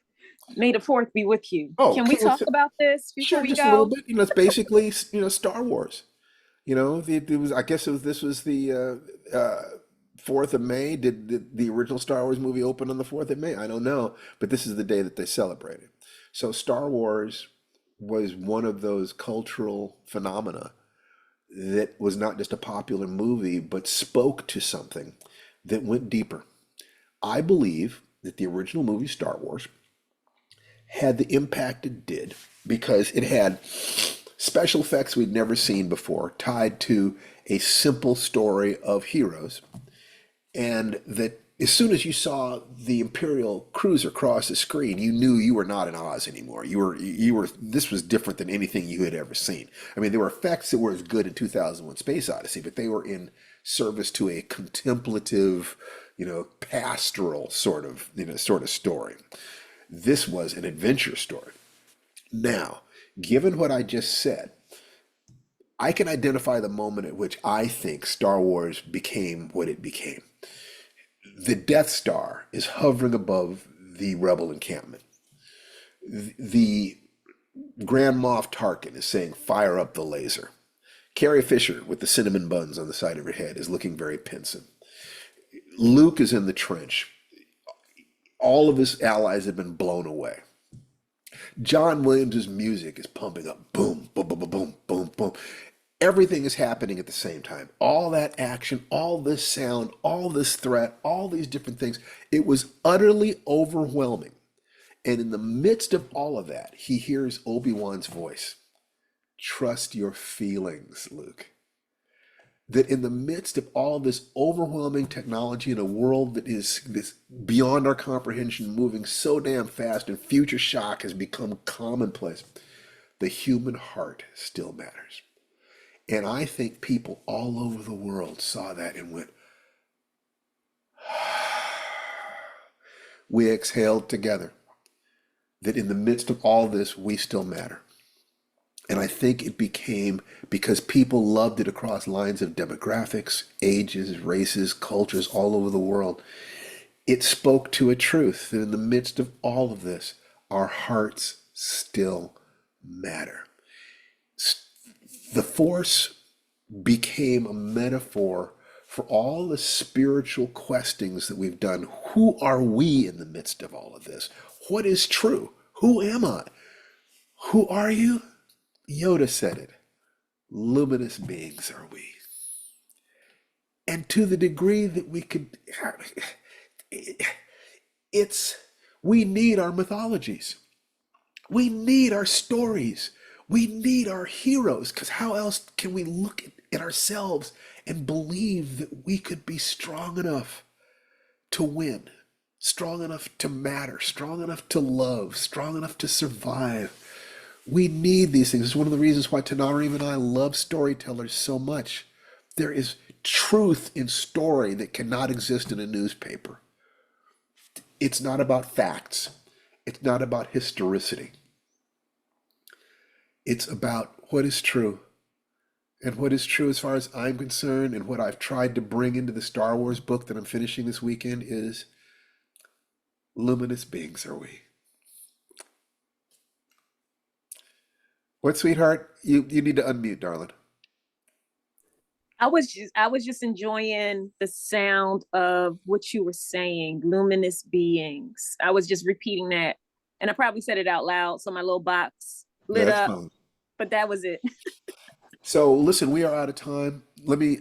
S2: May the 4th be with you.
S1: Oh,
S2: Can we
S1: okay.
S2: talk about this before
S1: Sure,
S2: we
S1: just a little
S2: go?
S1: bit. It's basically, Star Wars. I guess this was the 4th of May. Did the original Star Wars movie open on the 4th of May? I don't know, but this is the day that they celebrated. So Star Wars was one of those cultural phenomena that was not just a popular movie, but spoke to something that went deeper. I believe that the original movie Star Wars had the impact it did because it had special effects we'd never seen before tied to a simple story of heroes. And that as soon as you saw the Imperial cruiser cross the screen, you knew you were not in Oz anymore. This was different than anything you had ever seen. I mean, there were effects that were as good in 2001 Space Odyssey, but they were in service to a contemplative, pastoral sort of story. This was an adventure story. Now, given what I just said, I can identify the moment at which I think Star Wars became what it became. The Death Star is hovering above the Rebel encampment. The Grand Moff Tarkin is saying, "Fire up the laser." Carrie Fisher, with the cinnamon buns on the side of her head, is looking very pensive. Luke is in the trench. All of his allies have been blown away. John Williams' music is pumping up. Boom, boom, boom, boom, boom, boom, boom. Everything is happening at the same time. All that action, all this sound, all this threat, all these different things. It was utterly overwhelming. And in the midst of all of that, he hears Obi-Wan's voice. Trust your feelings, Luke. That in the midst of all this overwhelming technology in a world that is this beyond our comprehension, moving so damn fast, and future shock has become commonplace, the human heart still matters. And I think people all over the world saw that and went, we exhaled together. That in the midst of all this, we still matter. And I think it became because people loved it across lines of demographics, ages, races, cultures all over the world. It spoke to a truth that in the midst of all of this, our hearts still matter. The Force became a metaphor for all the spiritual questings that we've done. Who are we in the midst of all of this? What is true? Who am I? Who are you? Yoda said it. Luminous beings are we. And to the degree that we could, we need our mythologies. We need our stories. We need our heroes, because how else can we look at ourselves and believe that we could be strong enough to win, strong enough to matter, strong enough to love, strong enough to survive? We need these things. It's one of the reasons why Tanarem and I love storytellers so much. There is truth in story that cannot exist in a newspaper. It's not about facts. It's not about historicity. It's about what is true. And what is true as far as I'm concerned, and what I've tried to bring into the Star Wars book that I'm finishing this weekend is luminous beings are we. What, sweetheart? You need to unmute, darling.
S2: I was just enjoying the sound of what you were saying, luminous beings. I was just repeating that. And I probably said it out loud, so my little box lit
S1: That's
S2: up.
S1: fine.
S2: But that was it.
S1: So listen, we are out of time. Let me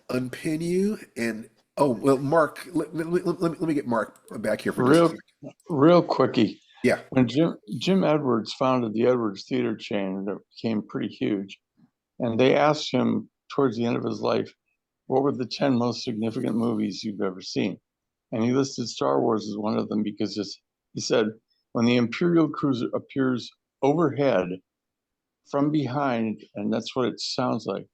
S1: unpin you and oh well, Mark. Let me get Mark back here for just a second.
S6: Real quickie.
S1: Yeah.
S6: When Jim Edwards founded the Edwards Theater chain, that became pretty huge, and they asked him towards the end of his life, what were the 10 most significant movies you've ever seen? And he listed Star Wars as one of them because he said, when the Imperial cruiser appears overhead from behind, and that's what it sounds like,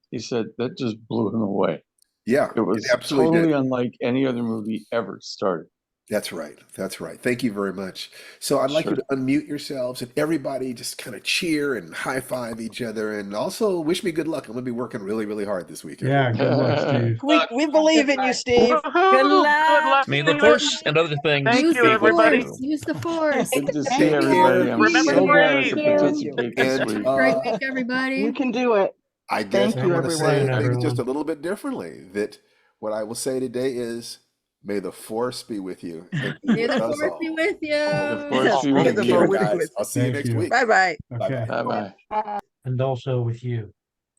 S6: he said that just blew him away.
S1: Yeah,
S6: it was
S1: absolutely
S6: totally
S1: did.
S6: unlike any other movie ever started.
S1: That's right. That's right. Thank you very much. So I'd like you to unmute yourselves and everybody just kind of cheer and high five each other, and also wish me good luck. I'm going to be working really, really hard this weekend.
S12: Yeah, good luck, Steve.
S13: We believe in you, Steve.
S2: Good luck.
S14: May the force and other things
S15: Use
S14: be
S15: the
S14: with you.
S15: force. Use the force.
S6: Good to see
S1: Take
S6: everybody.
S1: care.
S6: I'm
S13: Remember
S6: so
S13: to
S6: glad I
S13: breathe.
S6: could participate this
S1: And
S6: week.
S15: Great week, everybody.
S9: You can do it.
S1: I guess
S9: Thank
S1: I'm
S9: you,
S1: going to say
S3: everyone.
S1: things just a little bit differently. That what I will say today is, may the force be with you. And be
S15: May
S1: with
S15: the
S1: us
S15: force
S1: all.
S15: be with you.
S6: The force be
S1: Take
S6: with
S1: care,
S6: you.
S1: guys. I'll see you
S12: Thank
S1: next
S12: you.
S1: week.
S13: Bye bye.
S12: Okay.
S6: Bye bye.
S3: And also with you.